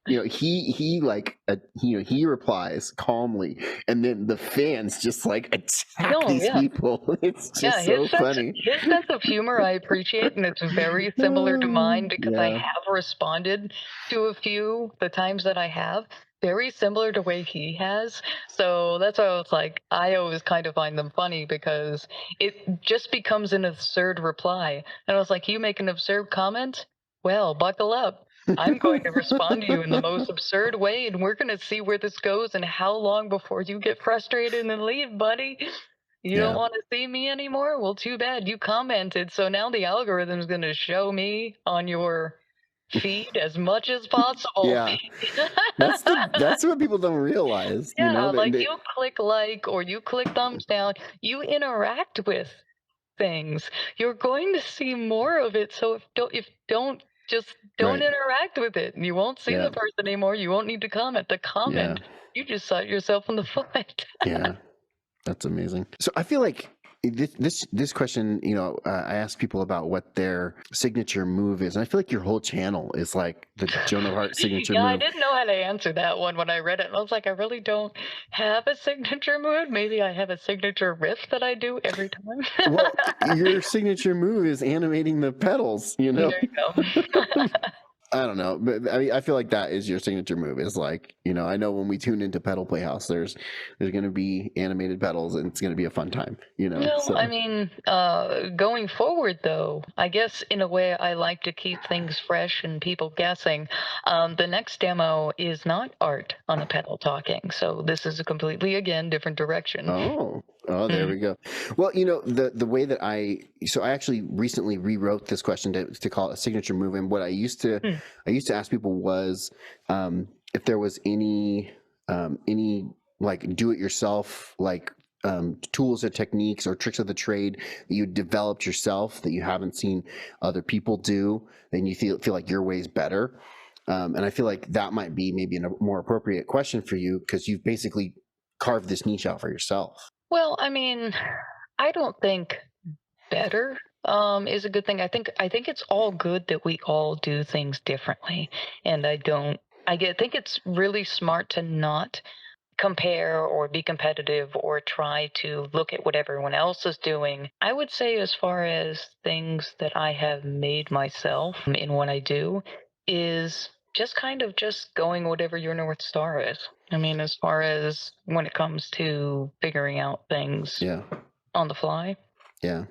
Speaker 1: he like he replies calmly, and then the fans just like attack
Speaker 2: No,
Speaker 1: these
Speaker 2: yeah.
Speaker 1: people. It's
Speaker 2: Yeah,
Speaker 1: just so funny.
Speaker 2: his sense of humor I appreciate, and it's very similar to mine because I
Speaker 1: Yeah.
Speaker 2: have responded to a few the times that I have, very similar to way he has. So that's why I was like, I always kind of find them funny because it just becomes an absurd reply. And I was like, you make an absurd comment? Well, buckle up. I'm going to respond to you in the most absurd way, and we're going to see where this goes and how long before you get frustrated and leave, buddy. You don't
Speaker 1: Yeah.
Speaker 2: want to see me anymore? Well, too bad. You commented, so now the algorithm's going to show me on your feed as much as possible.
Speaker 1: Yeah. That's what people don't realize,
Speaker 2: Yeah,
Speaker 1: that
Speaker 2: like you click like or you click thumbs down, you interact with things. You're going to see more of it. So if don't just don't
Speaker 1: right.
Speaker 2: interact with it. You won't see
Speaker 1: Yeah.
Speaker 2: the person anymore. You won't need to comment. The
Speaker 1: Yeah.
Speaker 2: comment, you just shot yourself in the foot.
Speaker 1: Yeah. That's amazing. So I feel like this question, I ask people about what their signature move is, and I feel like your whole channel is like the Joan of Arc signature
Speaker 2: Yeah, I
Speaker 1: move.
Speaker 2: didn't know how to answer that one when I read it. I was like, I really don't have a signature move. Maybe I have a signature riff that I do every time.
Speaker 1: Well, your signature move is animating the pedals.
Speaker 2: There you go.
Speaker 1: I don't know, but I feel like that is your signature move. Is like, I know when we tune into Pedal Playhouse, there's going to be animated pedals, and it's going to be a fun time.
Speaker 2: No,
Speaker 1: So
Speaker 2: I mean, going forward though, I guess in a way I like to keep things fresh and people guessing. The next demo is not art on a pedal talking, so this is a completely, again, different direction.
Speaker 1: Oh, there we go. Well, the way that I actually recently rewrote this question to call it a signature move, and what I used to ask people was if there was any like do it yourself tools or techniques or tricks of the trade that you developed yourself that you haven't seen other people do, then you feel like your way's better. And I feel like that might be maybe a more appropriate question for you because you've basically carved this niche out for yourself.
Speaker 2: Well, I mean, I don't think better is a good thing. I think it's all good that we all do things differently, and think it's really smart to not compare or be competitive or try to look at what everyone else is doing. I would say, as far as things that I have made myself in what I do, is just kind of just going whatever your North Star is. I mean, as far as when it comes to figuring out things
Speaker 1: Yeah.
Speaker 2: on the fly.
Speaker 1: Yeah.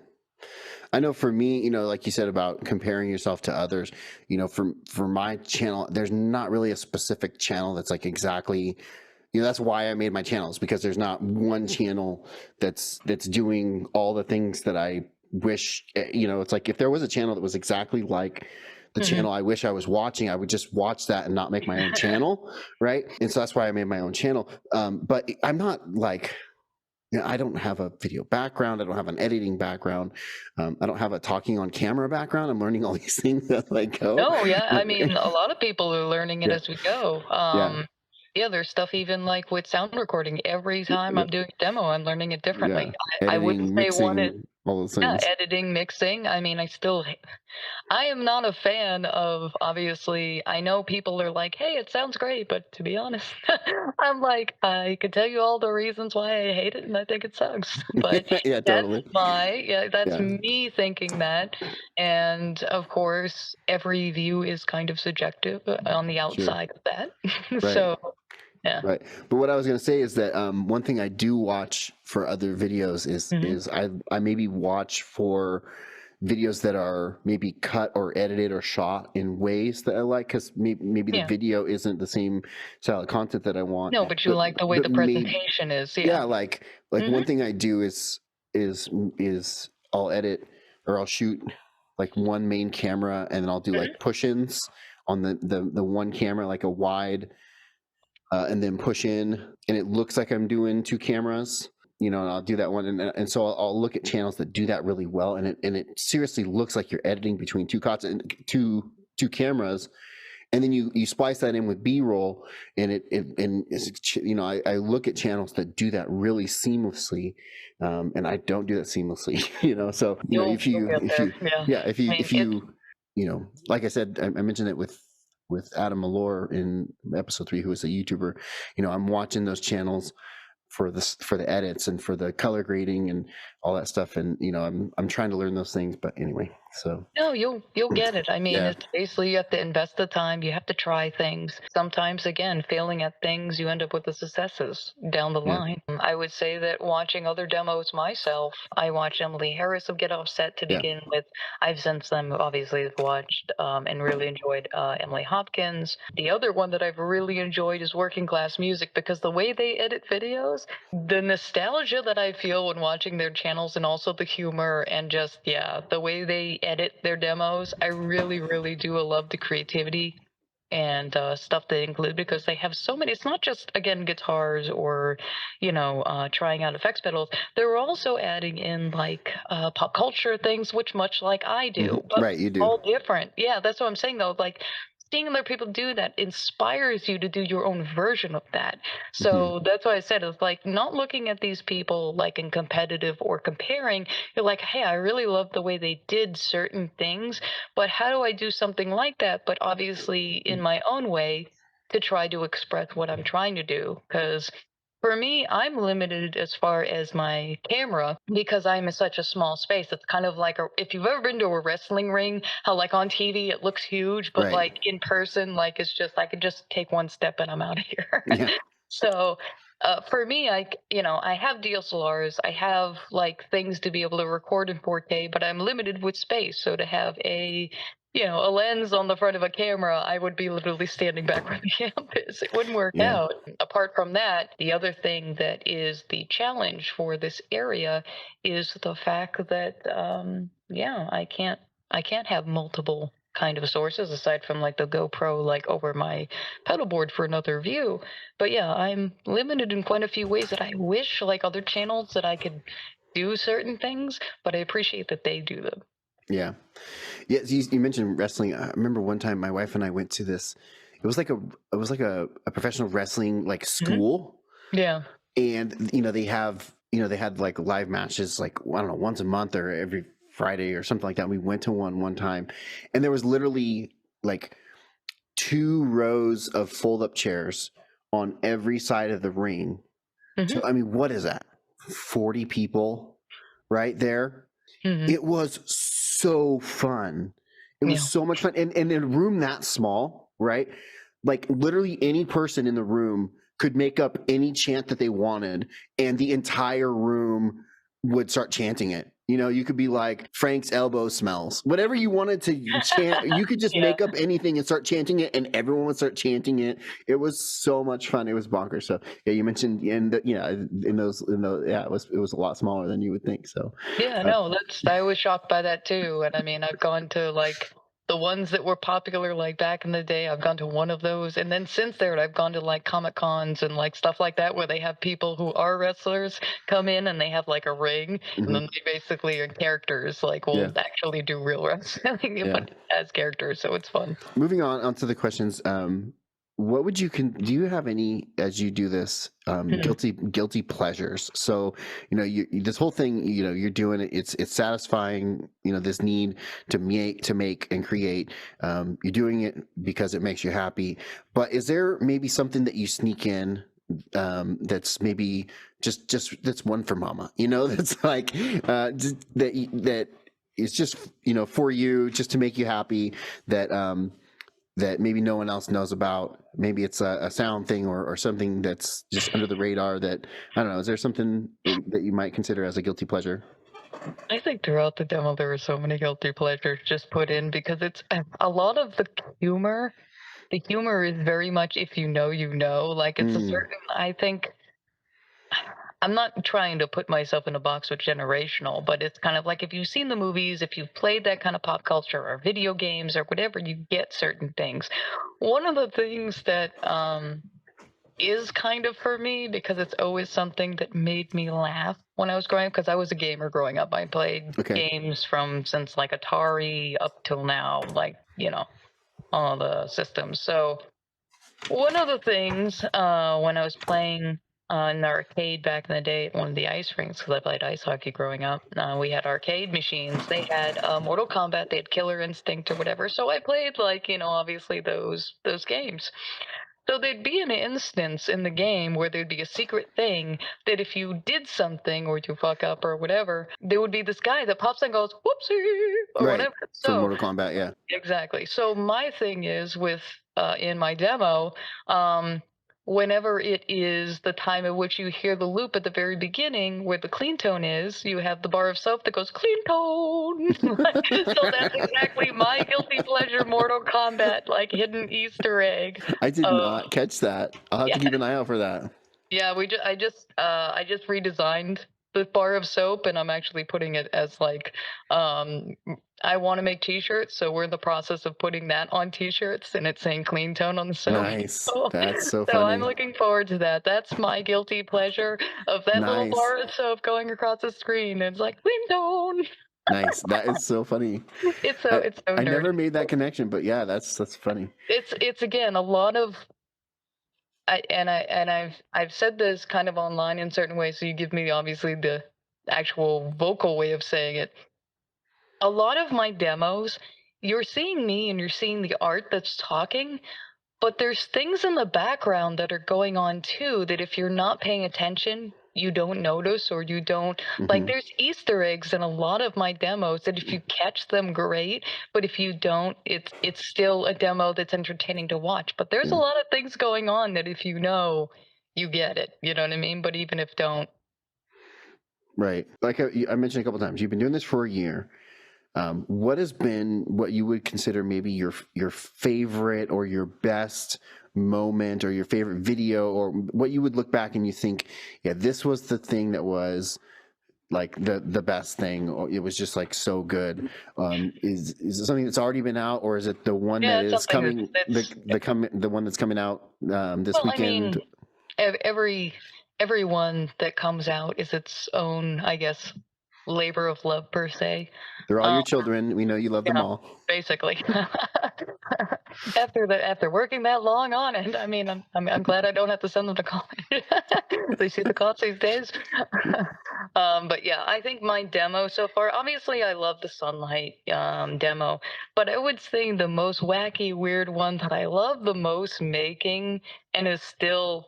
Speaker 1: I know for me, like you said about comparing yourself to others, for my channel, there's not really a specific channel that's like exactly, that's why I made my channels, because there's not one channel that's doing all the things that I wish, it's like if there was a channel that was exactly like the channel I wish I was watching, I would just watch that and not make my own channel. Right. And so that's why I made my own channel. But I'm not like, I don't have a video background. I don't have an editing background. I don't have a talking on camera background. I'm learning all these things as I go.
Speaker 2: No, yeah, I mean, a lot of people are learning it
Speaker 1: Yeah.
Speaker 2: as we go.
Speaker 1: Yeah.
Speaker 2: Yeah, there's stuff even like with sound recording. Every time I'm doing a demo, I'm learning it differently.
Speaker 1: Yeah.
Speaker 2: I wouldn't
Speaker 1: Editing,
Speaker 2: say one is,
Speaker 1: mixing, all those
Speaker 2: yeah,
Speaker 1: things.
Speaker 2: editing, mixing. I mean, I am not a fan of, obviously, I know people are like, hey, it sounds great, but to be honest, I'm like, I could tell you all the reasons why I hate it and I think it sucks. But
Speaker 1: Yeah, totally.
Speaker 2: that's
Speaker 1: Yeah.
Speaker 2: me thinking that. And of course, every view is kind of subjective on the
Speaker 1: Sure.
Speaker 2: outside of that.
Speaker 1: Right.
Speaker 2: So Yeah.
Speaker 1: Right. But what I was going to say is that one thing I do watch for other videos is I maybe watch for videos that are maybe cut or edited or shot in ways that I like, because maybe the
Speaker 2: Yeah.
Speaker 1: video isn't the same style of content that I want.
Speaker 2: No, but you like the way the
Speaker 1: maybe,
Speaker 2: presentation is.
Speaker 1: yeah,
Speaker 2: Yeah.
Speaker 1: like
Speaker 2: Hmm.
Speaker 1: one thing I do is I'll edit or I'll shoot like one main camera, and then I'll do like push-ins on the one camera, like a wide, and then push in, and it looks like I'm doing two cameras, and I'll do that one, and so I'll look at channels that do that really well, and it seriously looks like you're editing between two cuts and two cameras, and then you splice that in with B-roll, and I look at channels that do that really seamlessly, and I don't do that seamlessly, so
Speaker 2: You'll get
Speaker 1: if
Speaker 2: there.
Speaker 1: you
Speaker 2: Yeah.
Speaker 1: yeah
Speaker 2: I mean,
Speaker 1: if you like I said, I mentioned it with Adam Malore in episode 3, who is a YouTuber. I'm watching those channels for the edits and for the color grading and all that stuff, and I'm trying to learn those things, but anyway, so
Speaker 2: no, you'll get it. I mean,
Speaker 1: yeah.
Speaker 2: it's basically you have to invest the time. You have to try things. Sometimes, again, failing at things, you end up with the successes down the
Speaker 1: Yeah.
Speaker 2: line. I would say that watching other demos myself, I watched Emily Harris of Get Offset to
Speaker 1: Yeah.
Speaker 2: begin with. I've since then obviously watched and really enjoyed Emily Hopkins. The other one that I've really enjoyed is Working Class Music, because the way they edit videos, the nostalgia that I feel when watching their channels, and also the humor and just, yeah, the way they edit their demos, I really, really do love the creativity and stuff they include, because they have so many. It's not just, again, guitars or, trying out effects pedals. They're also adding in like pop culture things, which much like I do, but
Speaker 1: Right, you do.
Speaker 2: all different. Yeah, that's what I'm saying though. Like, seeing other people do that inspires you to do your own version of that. So that's why I said it's like not looking at these people like in competitive or comparing. You're like, hey, I really love the way they did certain things, but how do I do something like that, but obviously in my own way, to try to express what I'm trying to do? Because for me, I'm limited as far as my camera because I'm in such a small space. It's kind of like if you've ever been to a wrestling ring, how like on TV it looks huge, but
Speaker 1: Right.
Speaker 2: like in person, like it's just I could just take one step and I'm out of here.
Speaker 1: Yeah.
Speaker 2: So for me, I have DSLRs, I have like things to be able to record in 4K, but I'm limited with space. So to have a lens on the front of a camera, I would be literally standing back where the camp is. It wouldn't work
Speaker 1: Yeah.
Speaker 2: out. Apart from that, the other thing that is the challenge for this area is the fact that, I can't have multiple kind of sources aside from like the GoPro, like over my pedal board for another view. But yeah, I'm limited in quite a few ways that I wish, like other channels, that I could do certain things, but I appreciate that they do them.
Speaker 1: Yeah. Yeah. You mentioned wrestling. I remember one time my wife and I went to this. It was like a professional wrestling like school,
Speaker 2: Yeah.
Speaker 1: and they had like live matches, like I don't know, once a month or every Friday or something like that. We went to one time, and there was literally like 2 rows of fold-up chairs on every side of the ring. So I mean, what is that? 40 people right there. It was so fun. It was so much fun. And in a room that small, right? Like literally any person in the room could make up any chant that they wanted, and the entire room would start chanting it. You could be like, Frank's elbow smells. Whatever you wanted to chant, you could just make up anything and start chanting it, and everyone would start chanting it. It was so much fun. It was bonkers. So yeah, you mentioned it was a lot smaller than you would think. So
Speaker 2: Yeah, no, I was shocked by that too. And I mean, I've gone to like the ones that were popular like back in the day. I've gone to one of those, and then since then I've gone to like Comic Cons and like stuff like that where they have people who are wrestlers come in and they have like a ring, and then they basically are characters, like will actually do real wrestling, but as characters, so it's fun.
Speaker 1: Moving on to the questions. What would do you have any, as you do this, guilty pleasures? So this whole thing, you're doing it, it's satisfying, this need to make and create. You're doing it because it makes you happy, but is there maybe something that you sneak in that's maybe just that's one for mama, that's like that is just for you, just to make you happy, that that maybe no one else knows about? Maybe it's a sound thing or something that's just under the radar that, I don't know, is there something that you might consider as a guilty pleasure?
Speaker 2: I think throughout the demo there were so many guilty pleasures just put in because it's a lot of the humor. The humor is very much if you know, you know. Like it's a
Speaker 1: Mm,
Speaker 2: certain. I think I'm not trying to put myself in a box with generational, but it's kind of like if you've seen the movies, if you've played that kind of pop culture or video games or whatever, you get certain things. One of the things that is kind of for me because it's always something that made me laugh when I was growing up because I was a gamer growing up. I played
Speaker 1: okay.
Speaker 2: games from since like Atari up till now, like, all the systems. So one of the things when I was playing in the arcade back in the day at one of the ice rinks, because I played ice hockey growing up, we had arcade machines. They had Mortal Kombat, they had Killer Instinct or whatever. So I played like obviously those games. So there'd be an instance in the game where there'd be a secret thing that if you did something or you fuck up or whatever, there would be this guy that pops and goes, whoopsie, or
Speaker 1: Right.
Speaker 2: whatever.
Speaker 1: For
Speaker 2: So
Speaker 1: Mortal Kombat, yeah.
Speaker 2: exactly. So my thing is with in my demo, um, whenever it is the time at which you hear the loop at the very beginning where the clean tone is, you have the bar of soap that goes clean tone. So that's exactly my guilty pleasure Mortal Kombat like hidden Easter egg.
Speaker 1: I did
Speaker 2: Oh
Speaker 1: not catch that. I'll have to
Speaker 2: yeah,
Speaker 1: keep an eye out for that.
Speaker 2: yeah. I just redesigned the bar of soap, and I'm actually putting it as like I want to make T-shirts, so we're in the process of putting that on T-shirts, and it's saying clean tone on the soap.
Speaker 1: Nice.
Speaker 2: So,
Speaker 1: That's so
Speaker 2: so I'm
Speaker 1: funny.
Speaker 2: looking forward to that. That's my guilty pleasure of that little
Speaker 1: Nice.
Speaker 2: bar of soap going across the screen. It's like clean tone.
Speaker 1: Nice. That is so funny.
Speaker 2: It's so
Speaker 1: I
Speaker 2: it's so
Speaker 1: I
Speaker 2: nerdy.
Speaker 1: never made that connection, but yeah, that's funny.
Speaker 2: It's again a lot of I've said this kind of online in certain ways, so you give me obviously the actual vocal way of saying it. A lot of my demos, you're seeing me and you're seeing the art that's talking, but there's things in the background that are going on too that if you're not paying attention, you don't notice or you don't like
Speaker 1: Hmm.
Speaker 2: there's Easter eggs in a lot of my demos that if you catch them great, but if you don't, it's still a demo that's entertaining to watch. But there's a
Speaker 1: Yeah.
Speaker 2: lot of things going on that if you know, you get it. You know what I mean? But even if don't,
Speaker 1: Right. Like I mentioned a couple times, you've been doing this for a year. What has been what you would consider maybe your favorite or your best moment or your favorite video or what you would look back and you think, yeah, this was the thing that was like the best thing, or it was just like so good. Is it something that's already been out, or is it the one that
Speaker 2: yeah, it's
Speaker 1: is
Speaker 2: something
Speaker 1: coming, the one that's coming out this
Speaker 2: well, I
Speaker 1: weekend?
Speaker 2: mean, every everyone that comes out is its own, I guess, labor of love per se.
Speaker 1: They're all
Speaker 2: Um,
Speaker 1: your children. We know you love them
Speaker 2: yeah,
Speaker 1: all.
Speaker 2: basically. After working that long on it, I mean, I'm glad I don't have to send them to college. They see the cost these days. But yeah, I think my demo so far. Obviously, I love the sunlight demo, but I would say the most wacky, weird one that I love the most making and is still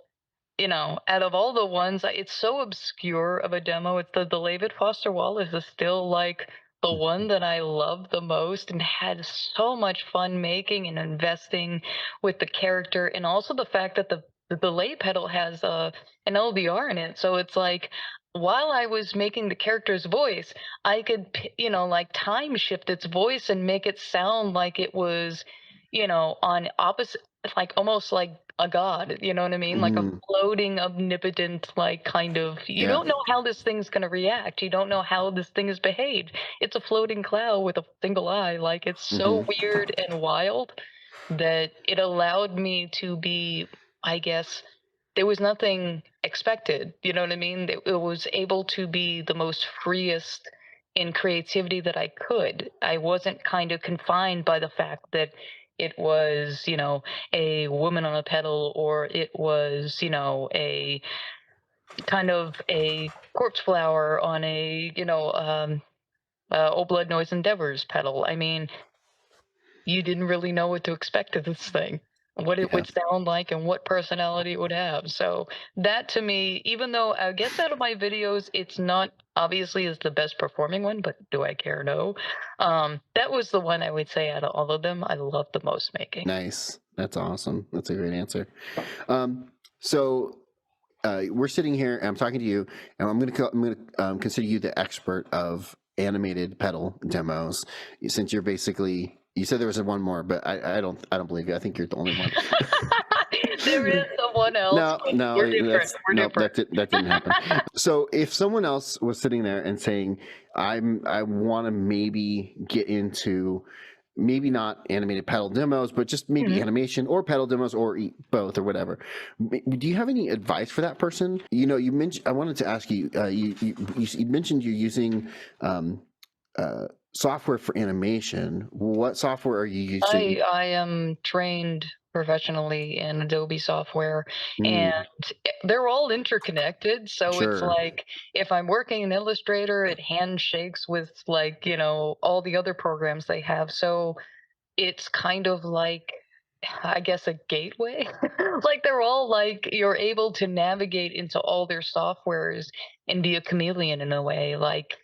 Speaker 2: out of all the ones, it's so obscure of a demo. It's the David Foster Wallace is still like the one that I love the most and had so much fun making and investing with the character, and also the fact that the delay pedal has an LDR in it. So it's like while I was making the character's voice, I could like time shift its voice and make it sound like it was on opposite, like almost like a god, you know what I mean? Like a
Speaker 1: Hmm.
Speaker 2: floating, omnipotent, like kind of, you
Speaker 1: Yeah.
Speaker 2: don't know how this thing's going to react. You don't know how this thing is behaved. It's a floating cloud with a single eye. Like it's so
Speaker 1: Hmm.
Speaker 2: weird and wild that it allowed me to be, I guess, there was nothing expected. You know what I mean? It was able to be the most freest in creativity that I could. I wasn't kind of confined by the fact that it was, a woman on a pedal or it was, a kind of a corpse flower on a, Old Blood Noise Endeavors pedal. I mean, you didn't really know what to expect of this thing. what it
Speaker 1: Yeah.
Speaker 2: would sound like and what personality it would have. So that to me, even though I guess out of my videos, it's not obviously is the best performing one, but do I care? No. That was the one I would say out of all of them, I love the most making.
Speaker 1: Nice. That's awesome. That's a great answer. So we're sitting here, and I'm talking to you, and I'm gonna consider you the expert of animated pedal demos, since you're basically. You said there was one more, but I don't believe you. I think you're the only one.
Speaker 2: There is someone else,
Speaker 1: No,
Speaker 2: but
Speaker 1: no,
Speaker 2: we're different.
Speaker 1: that's
Speaker 2: We're
Speaker 1: no,
Speaker 2: different.
Speaker 1: that didn't happen. So if someone else was sitting there and saying, I want to maybe get into maybe not animated pedal demos, but just maybe
Speaker 2: Mhm.
Speaker 1: animation or pedal demos or both or whatever. Do you have any advice for that person? You mentioned. I wanted to ask you. You mentioned you're using software for animation. What software are you using?
Speaker 2: I am trained professionally in Adobe software, and
Speaker 1: Mm,
Speaker 2: they're all interconnected. So it's
Speaker 1: sure.
Speaker 2: like if I'm working in Illustrator, it handshakes with like, all the other programs they have. So it's kind of like, I guess, a gateway. Like they're all like you're able to navigate into all their softwares and be a chameleon in a way. Like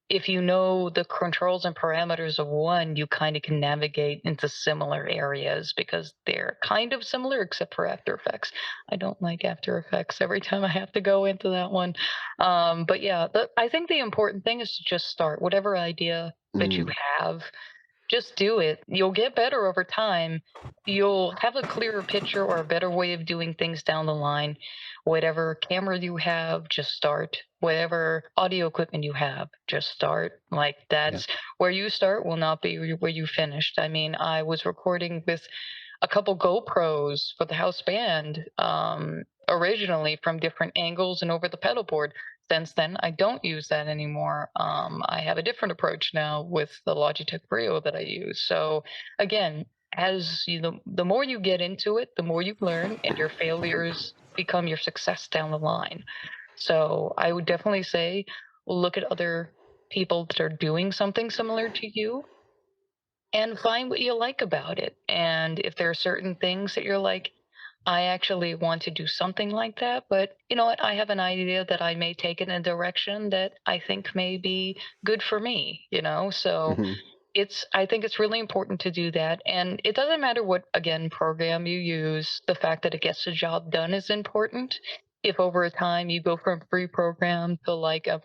Speaker 2: if you know the controls and parameters of one, you kind of can navigate into similar areas because they're kind of similar, except for After Effects. I don't like After Effects every time I have to go into that one. But yeah, I think the important thing is to just start whatever idea that you
Speaker 1: Mm,
Speaker 2: have, just do it. You'll get better over time. You'll have a clearer picture or a better way of doing things down the line. Whatever camera you have, just start. Whatever audio equipment you have, just start. Like
Speaker 1: yeah.
Speaker 2: that's where you start will not be where you finished. I mean, I was recording with a couple GoPros for the house band, originally from different angles and over the pedal board. Since then, I don't use that anymore. I have a different approach now with the Logitech Brio that I use. So again, as the more you get into it, the more you learn, and your failures become your success down the line. So I would definitely say look at other people that are doing something similar to you and find what you like about it. And if there are certain things that you're like, I actually want to do something like that, but you know what? I have an idea that I may take in a direction that I think may be good for me, you know? So
Speaker 1: Hmm.
Speaker 2: I think it's really important to do that. And it doesn't matter what, again, program you use, the fact that it gets the job done is important. If over time you go from free program to like a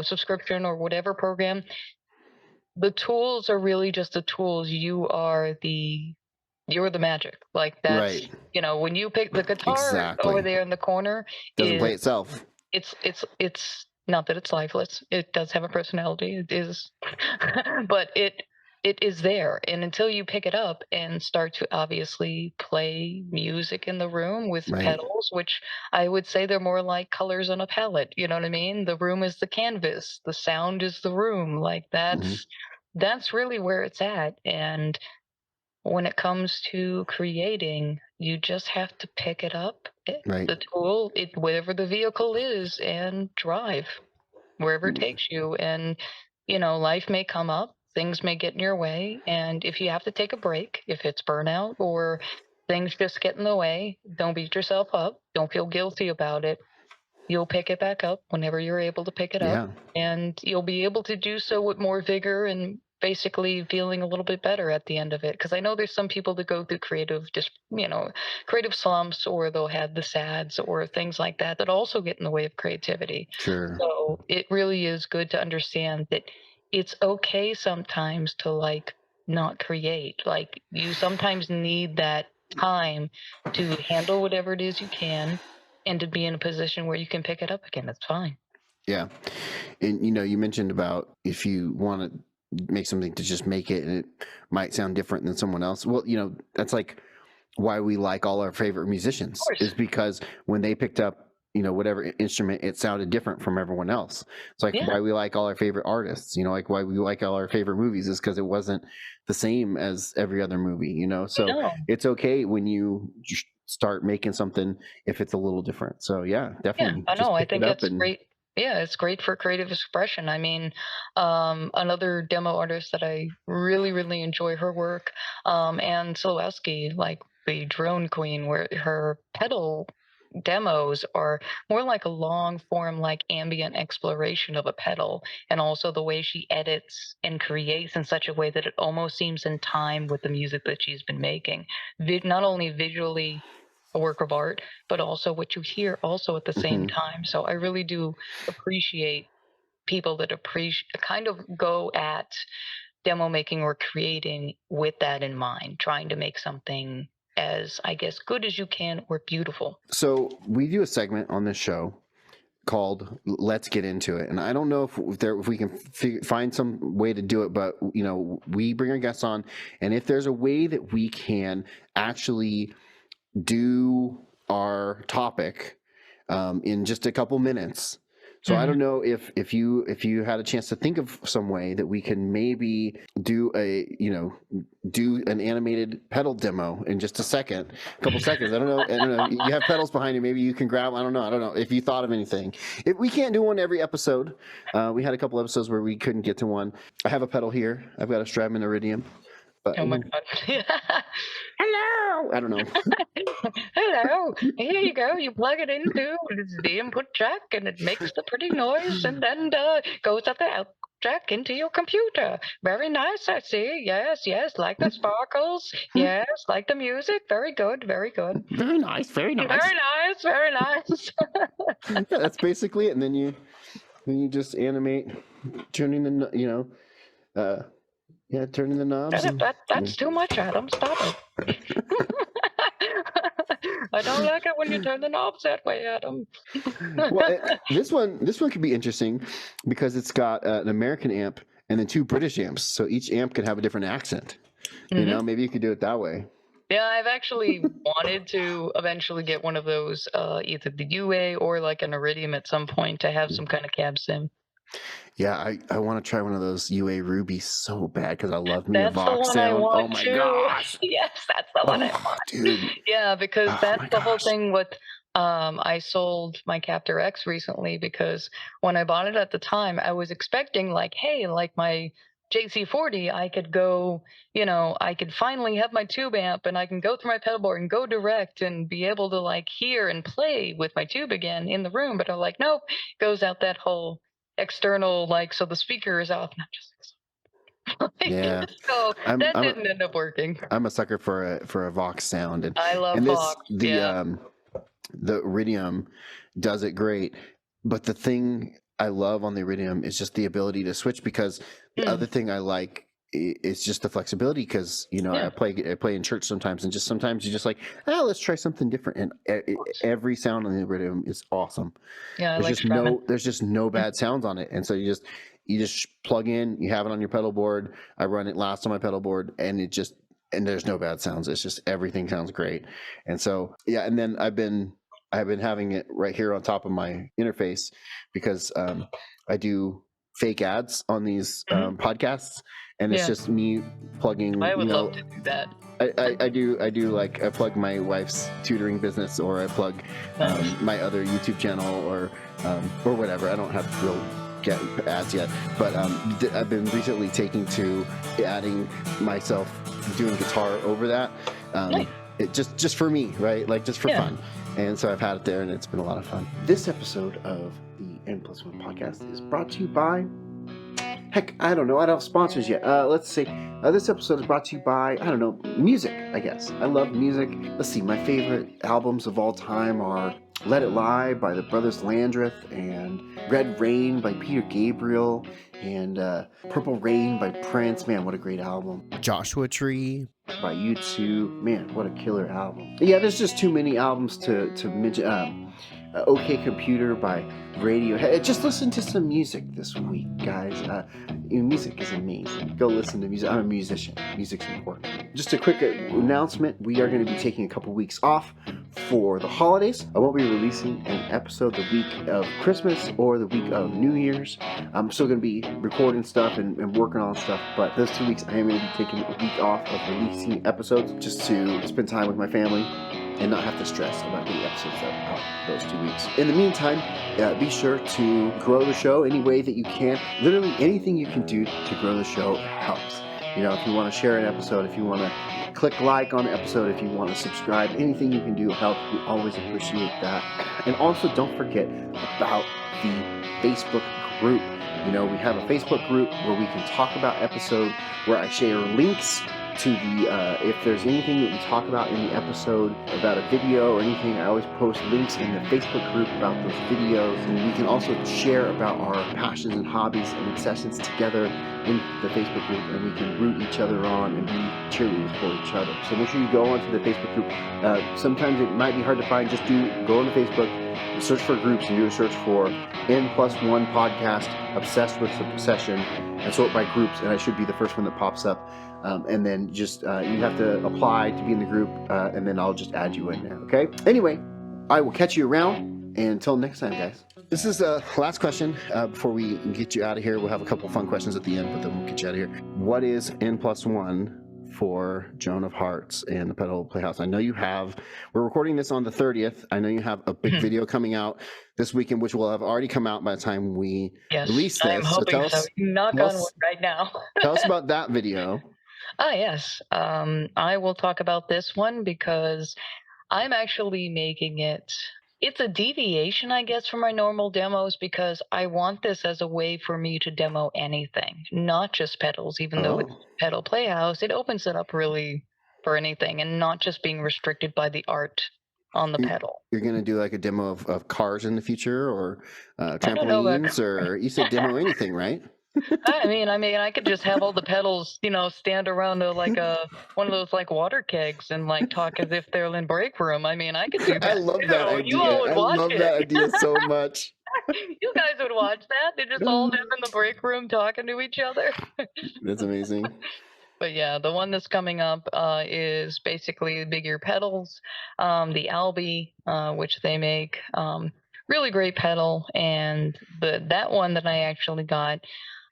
Speaker 2: subscription or whatever program, the tools are really just the tools. You're the magic. Like
Speaker 1: Right.
Speaker 2: when you pick the guitar over
Speaker 1: Exactly.
Speaker 2: there in the corner
Speaker 1: Doesn't
Speaker 2: is
Speaker 1: play itself.
Speaker 2: it's not that it's lifeless. It does have a personality. It is but it is there. And until you pick it up and start to obviously play music in the room with
Speaker 1: Right.
Speaker 2: pedals, which I would say they're more like colors on a palette, you know what I mean? The room is the canvas, the sound is the room. Like
Speaker 1: Hmm.
Speaker 2: that's really where it's at. And when it comes to creating, you just have to pick it up,
Speaker 1: Right.
Speaker 2: the tool, whatever the vehicle is, and drive wherever it takes you. And, life may come up, things may get in your way. And if you have to take a break, if it's burnout or things just get in the way, don't beat yourself up. Don't feel guilty about it. You'll pick it back up whenever you're able to pick it up,
Speaker 1: Yeah.
Speaker 2: and you'll be able to do so with more vigor and basically feeling a little bit better at the end of it. Because I know there's some people that go through creative slumps, or they'll have the sads or things like that that also get in the way of creativity.
Speaker 1: Sure.
Speaker 2: So it really is good to understand that it's okay sometimes to like not create. Like you sometimes need that time to handle whatever it is you can and to be in a position where you can pick it up again. That's fine.
Speaker 1: Yeah. And you mentioned about if you want to make something to just make it, and it might sound different than someone else. Well, that's like why we like all our favorite
Speaker 2: Of
Speaker 1: musicians, is
Speaker 2: course.
Speaker 1: because when they picked up whatever instrument, it sounded different from everyone else. It's like
Speaker 2: Yeah,
Speaker 1: why we like all our favorite artists, like why we like all our favorite movies, is because it wasn't the same as every other movie.
Speaker 2: I
Speaker 1: So
Speaker 2: know.
Speaker 1: it's okay when you start making something if it's a little different. So yeah,
Speaker 2: Yeah,
Speaker 1: definitely
Speaker 2: I know.
Speaker 1: just
Speaker 2: I
Speaker 1: pick it
Speaker 2: think
Speaker 1: up
Speaker 2: it's
Speaker 1: and
Speaker 2: great. Yeah, it's great for creative expression. I mean, another demo artist that I really, really enjoy her work, Anne Solowski, like the Drone Queen, where her pedal demos are more like a long form, like ambient exploration of a pedal, and also the way she edits and creates in such a way that it almost seems in time with the music that she's been making. Not only visually a work of art, but also what you hear also at the same time. So I really do appreciate people that kind of go at demo making or creating with that in mind, trying to make something as, I guess, good as you can or beautiful.
Speaker 1: So we do a segment on this show called "Let's Get Into It," and I don't know if we can find some way to do it, but we bring our guests on, and if there's a way that we can actually do our topic in just a couple minutes. So I don't know if you had a chance to think of some way that we can maybe do an animated pedal demo in just a couple seconds. I don't know. You have pedals behind you. Maybe you can grab. I don't know if you thought of anything. We can't do one every episode. We had a couple episodes where we couldn't get to one. I have a pedal here. I've got a Strymon Iridium.
Speaker 2: Oh my God.
Speaker 1: Hello. I don't know.
Speaker 2: Hello. Here you go. You plug it into the input jack and it makes the pretty noise and then goes up the out jack into your computer. Very nice, I see. Yes, like the sparkles. Yes, like the music. Very good, very good.
Speaker 1: Very nice, very nice.
Speaker 2: Very nice, very nice.
Speaker 1: Yeah, that's basically it. And then you just animate turning the turning the knobs.
Speaker 2: That's too much, Adam. Stop it. I don't like it when you turn the knobs that way, Adam.
Speaker 1: Well, this one could be interesting because it's got an American amp and then 2 British amps, so each amp can have a different accent. Maybe you could do it that way.
Speaker 2: Yeah, I've actually wanted to eventually get one of those, either the UA or like an Iridium at some point to have some kind of cab sim.
Speaker 1: Yeah, I want to try one of those UA Rubies so bad because I love me a Vox
Speaker 2: That's the one
Speaker 1: sound.
Speaker 2: I want
Speaker 1: Oh my
Speaker 2: too.
Speaker 1: gosh!
Speaker 2: Yes, that's the one I want.
Speaker 1: Dude.
Speaker 2: Yeah, because that's the whole
Speaker 1: gosh.
Speaker 2: thing with. I sold my Captor X recently because when I bought it at the time, I was expecting like, hey, like my JC40, I could go, I could finally have my tube amp and I can go through my pedal board and go direct and be able to like hear and play with my tube again in the room. But I'm like, nope, goes out that whole external, like, so the speaker is off and I'm just like,
Speaker 1: yeah.
Speaker 2: So that didn't end up working.
Speaker 1: I'm a sucker for a Vox sound, and
Speaker 2: I love Vox.
Speaker 1: The Iridium does it great, but the thing I love on the Iridium is just the ability to switch, because the other thing I like is just the flexibility, because I play in church sometimes, and just sometimes you just like, let's try something different, and every sound on the Iridium is awesome.
Speaker 2: Yeah,
Speaker 1: there's just no bad sounds on it, and so you just plug in, you have it on your pedal board. I run it last on my pedal board, and there's no bad sounds. It's just everything sounds great. And so and then I've been having it right here on top of my interface, because I do fake ads on these podcasts, and it's just me plugging.
Speaker 2: I would love to do that.
Speaker 1: I do like, I plug my wife's tutoring business, or I plug my other YouTube channel, or whatever. I don't have real get ads yet, but I've been recently taking to adding myself doing guitar over that. It just for me, right? Like just for fun. And so I've had it there, and it's been a lot of fun. This episode of the N+1 podcast is brought to you by, heck, I don't know. I don't have sponsors yet. Let's see. This episode is brought to you by, I don't know, music, I guess. I love music. Let's see. My favorite albums of all time are Let It Lie by the Brothers Landreth, and Red Rain by Peter Gabriel, and Purple Rain by Prince. Man, what a great album. Joshua Tree by U2. Man, what a killer album. Yeah, there's just too many albums to mention. OK Computer by Radiohead. Just listen to some music this week, guys. Music is amazing. Go listen to music. I'm a musician. Music's important. Just a quick announcement. We are going to be taking a couple weeks off for the holidays. I won't be releasing an episode the week of Christmas or the week of New Year's. I'm still going to be recording stuff and working on stuff, but those 2 weeks I am going to be taking a week off of releasing episodes, just to spend time with my family and not have to stress about getting episodes out those 2 weeks. In the meantime, be sure to grow the show any way that you can. Literally anything you can do to grow the show helps. if you want to share an episode, if you want to click like on the episode, if you want to subscribe, anything you can do helps. We always appreciate that. And also don't forget about the Facebook group. We have a Facebook group where we can talk about episodes, where I share links to if there's anything that we talk about in the episode, about a video or anything, I always post links in the Facebook group about those videos. And we can also share about our passions and hobbies and obsessions together in the Facebook group, and we can root each other on and be cheerleaders for each other. So make sure you go onto the Facebook group. Sometimes it might be hard to find. Just go on the Facebook, search for groups, and do a search for N+1 podcast, Obsessed with Obsession, and sort by groups, and I should be the first one that pops up. And then just you have to apply to be in the group, and then I'll just add you in there. Okay. Anyway, I will catch you around. And until next time, guys. This is the last question before we get you out of here. We'll have a couple fun questions at the end, but then we'll get you out of here. What is N+1 for Joan of Hearts and the Pedal Playhouse? I know you have. We're recording this on the 30th. I know you have a big video coming out this weekend, which will have already come out by the time we release this.
Speaker 2: I'm hoping so. Knock on wood right now.
Speaker 1: Tell us about that video.
Speaker 2: Yes. I will talk about this one because I'm actually making it. It's a deviation, I guess, from my normal demos, because I want this as a way for me to demo anything, not just pedals. Even though it's Pedal Playhouse, it opens it up really for anything and not just being restricted by the art on the pedal.
Speaker 1: You're going to do like a demo of cars in the future, or trampolines, or you said demo anything, right?
Speaker 2: I mean, I could just have all the pedals, stand around one of those like water kegs and like talk as if they're in break room. I mean, I could do that.
Speaker 1: I love that idea.
Speaker 2: You all would watch
Speaker 1: that idea so much.
Speaker 2: You guys would watch that. They're just all them in the break room talking to each other.
Speaker 1: That's amazing.
Speaker 2: But yeah, the one that's coming up is basically bigger pedals, the Albie, which they make. Really great pedal, and that one that I actually got,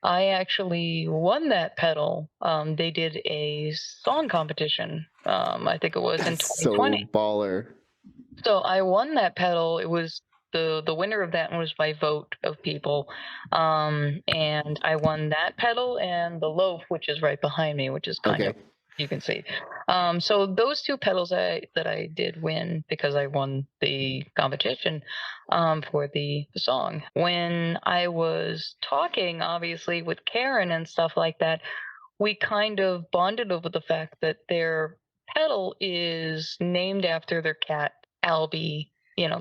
Speaker 2: I actually won that pedal. They did a song competition. I think it was in 2020.
Speaker 1: So baller.
Speaker 2: So I won that pedal. It was the winner of that one was by vote of people, and I won that pedal and the loaf, which is right behind me, which is kind of, you can see. So those two pedals that I did win because I won the competition for the song. When I was talking, obviously, with Karen and stuff like that, we kind of bonded over the fact that their pedal is named after their cat, Albie.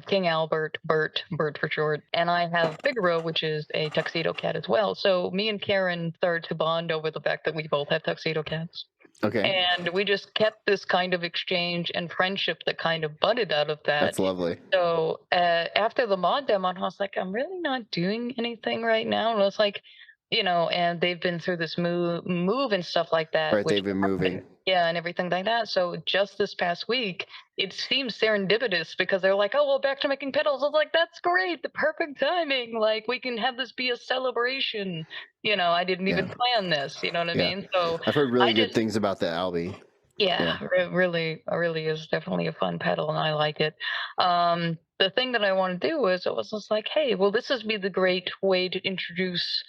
Speaker 2: King Albert, Bert for short. And I have Figaro, which is a tuxedo cat as well. So me and Karen started to bond over the fact that we both have tuxedo cats.
Speaker 1: Okay.
Speaker 2: And we just kept this kind of exchange and friendship that kind of budded out of that.
Speaker 1: That's lovely.
Speaker 2: So after the mod demo, I was like, I'm really not doing anything right now. And I was like, and they've been through this move and stuff like that.
Speaker 1: Right, they've been moving.
Speaker 2: Yeah, and everything like that. So just this past week, it seems serendipitous because they're like, oh, well, back to making pedals. I was like, that's great. The perfect timing. Like, we can have this be a celebration. I didn't even plan this. You know what I mean? So
Speaker 1: I've heard really good things about the Albie.
Speaker 2: Yeah, it really is definitely a fun pedal, and I like it. The thing that I want to do is, I was just like, hey, well, this would be the great way to introduce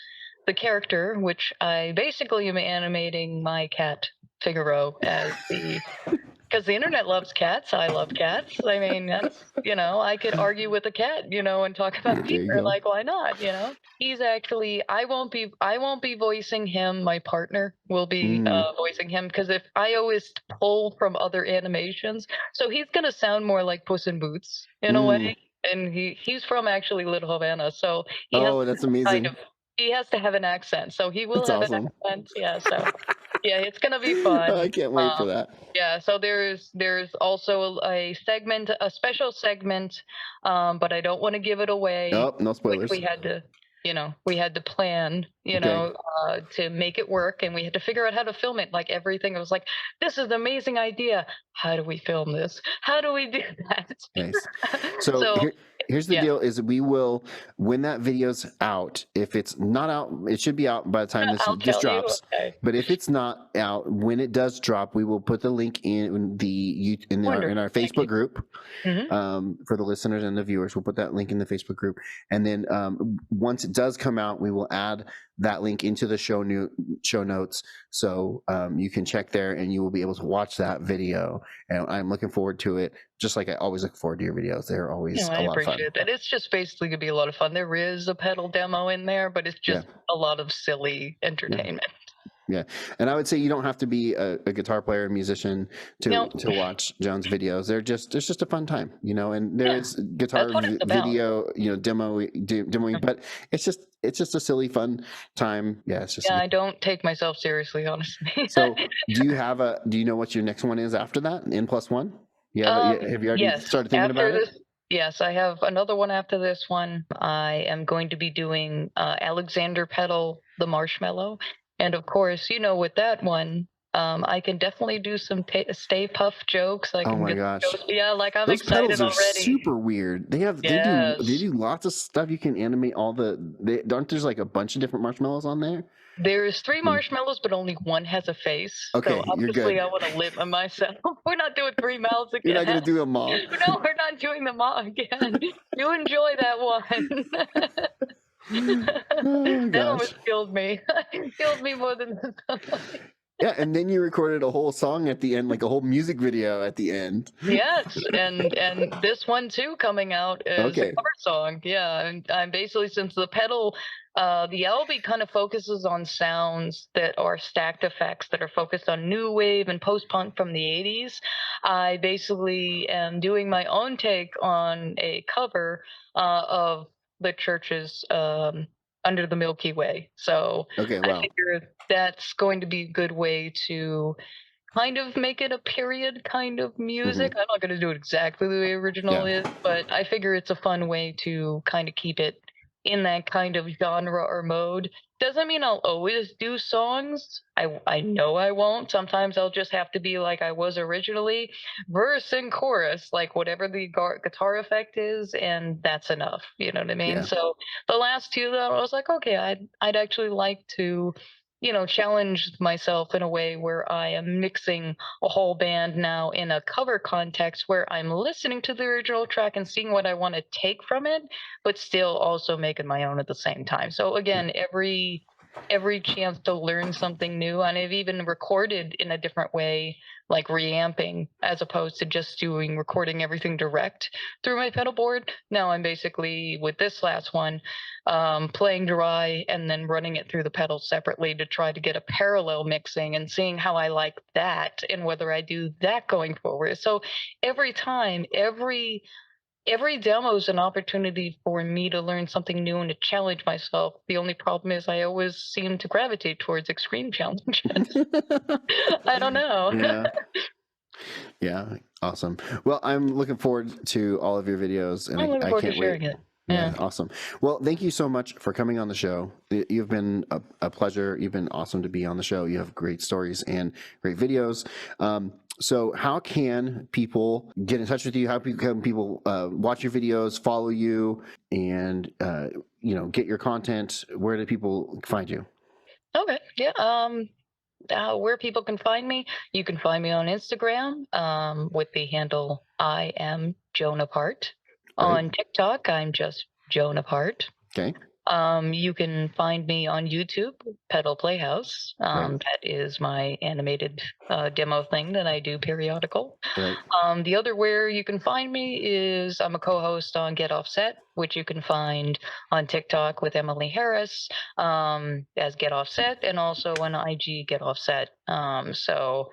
Speaker 2: the character, which I basically am animating my cat Figaro as because the internet loves cats. I love cats. I mean, that's, I could argue with a cat, and talk about Peter. Like, why not? He's actually, I won't be voicing him. My partner will be voicing him, because if I always pull from other animations, so he's gonna sound more like Puss in Boots in a way. And he's from actually Little Havana, so
Speaker 1: that's amazing.
Speaker 2: He has to have an accent, so he will have an accent. Yeah, so yeah, it's gonna be fun.
Speaker 1: I can't wait for that.
Speaker 2: Yeah, so there's also a special segment, but I don't want to give it away.
Speaker 1: Oh, no spoilers.
Speaker 2: We had to plan, to make it work, and we had to figure out how to film it. Like, everything, it was like, this is an amazing idea. How do we film this? How do we do that?
Speaker 1: Nice. So Here's the deal: is we will, when that video's out, if it's not out, it should be out by the time
Speaker 2: I'll
Speaker 1: this
Speaker 2: tell you.
Speaker 1: drops.
Speaker 2: Okay.
Speaker 1: But if it's not out, when it does drop, we will put the link in our Facebook group. For the listeners and the viewers, we'll put that link in the Facebook group, and then once it does come out, we will add that link into the show notes, so you can check there and you will be able to watch that video. And I'm looking forward to it, just like I always look forward to your videos. They're always a lot of fun.
Speaker 2: I appreciate that. It's just basically gonna be a lot of fun. There is a pedal demo in there, but it's just a lot of silly entertainment.
Speaker 1: Yeah, and I would say you don't have to be a guitar player, musician to watch Joan's videos. It's just a fun time, and there's guitar video, demoing, but it's just a silly, fun time. Yeah, it's just.
Speaker 2: Yeah, I don't take myself seriously, honestly.
Speaker 1: So, do you know what your next one is after that? N+1? Yeah, have you already started thinking about it?
Speaker 2: Yes, I have another one after this one. I am going to be doing Alexander Pedal, the Marshmallow. And of course, with that one, I can definitely do some Stay Puff jokes.
Speaker 1: Oh my gosh!
Speaker 2: Yeah, like I'm
Speaker 1: those
Speaker 2: excited
Speaker 1: pedals are
Speaker 2: already.
Speaker 1: Super weird. They do lots of stuff. You can animate there's like a bunch of different marshmallows on there.
Speaker 2: There's 3 marshmallows, but only one has a face.
Speaker 1: Okay,
Speaker 2: so obviously I want to limit myself. We're not doing 3 mouths again.
Speaker 1: You're not going to do a maw.
Speaker 2: No, we're not doing the maw again. You enjoy that one. That almost killed me. Killed me more than this one.
Speaker 1: Yeah, and then you recorded a whole song at the end, like a whole music video at the end.
Speaker 2: Yes, and this one too coming out is a cover song. Yeah, and I'm basically, since the pedal, the LB kind of focuses on sounds that are stacked effects that are focused on new wave and post-punk from the 80s. I basically am doing my own take on a cover of the Church's Under the Milky Way. So I figure that's going to be a good way to kind of make it a period kind of music. I'm not going to do it exactly the way original is, but I figure it's a fun way to kind of keep it in that kind of genre or mode. Doesn't mean I'll always do songs. I know I won't. Sometimes I'll just have to be like I was originally, verse and chorus, like whatever the guitar effect is, and that's enough. You know what I mean? So the last 2 though, I was like, okay, I'd actually like to challenge myself in a way where I am mixing a whole band now in a cover context where I'm listening to the original track and seeing what I want to take from it, but still also making my own at the same time. So again, every chance to learn something new, and I've even recorded in a different way, like reamping, as opposed to just recording everything direct through my pedal board. Now I'm basically, with this last one, playing dry and then running it through the pedals separately to try to get a parallel mixing and seeing how I like that and whether I do that going forward. So every time, every demo is an opportunity for me to learn something new and to challenge myself. The only problem is I always seem to gravitate towards extreme challenges. I don't know.
Speaker 1: Yeah, awesome. Well, I'm looking forward to all of your videos, and I can't wait.
Speaker 2: It.
Speaker 1: Yeah, awesome. Well, thank you so much for coming on the show. You've been a pleasure. You've been awesome to be on the show. You have great stories and great videos. So how can people get in touch with you? How can people watch your videos, follow you, and get your content? Where do people find you?
Speaker 2: Okay. Yeah. Where people can find me, you can find me on Instagram with the handle I am Joan Apart. On TikTok, I'm just Joan Apart.
Speaker 1: Okay.
Speaker 2: You can find me on YouTube, Pedal Playhouse. That is my animated demo thing that I do periodical. The other where you can find me is I'm a co-host on Get Offset, which you can find on TikTok with Emily Harris as Get Offset, and also on IG Get Offset. So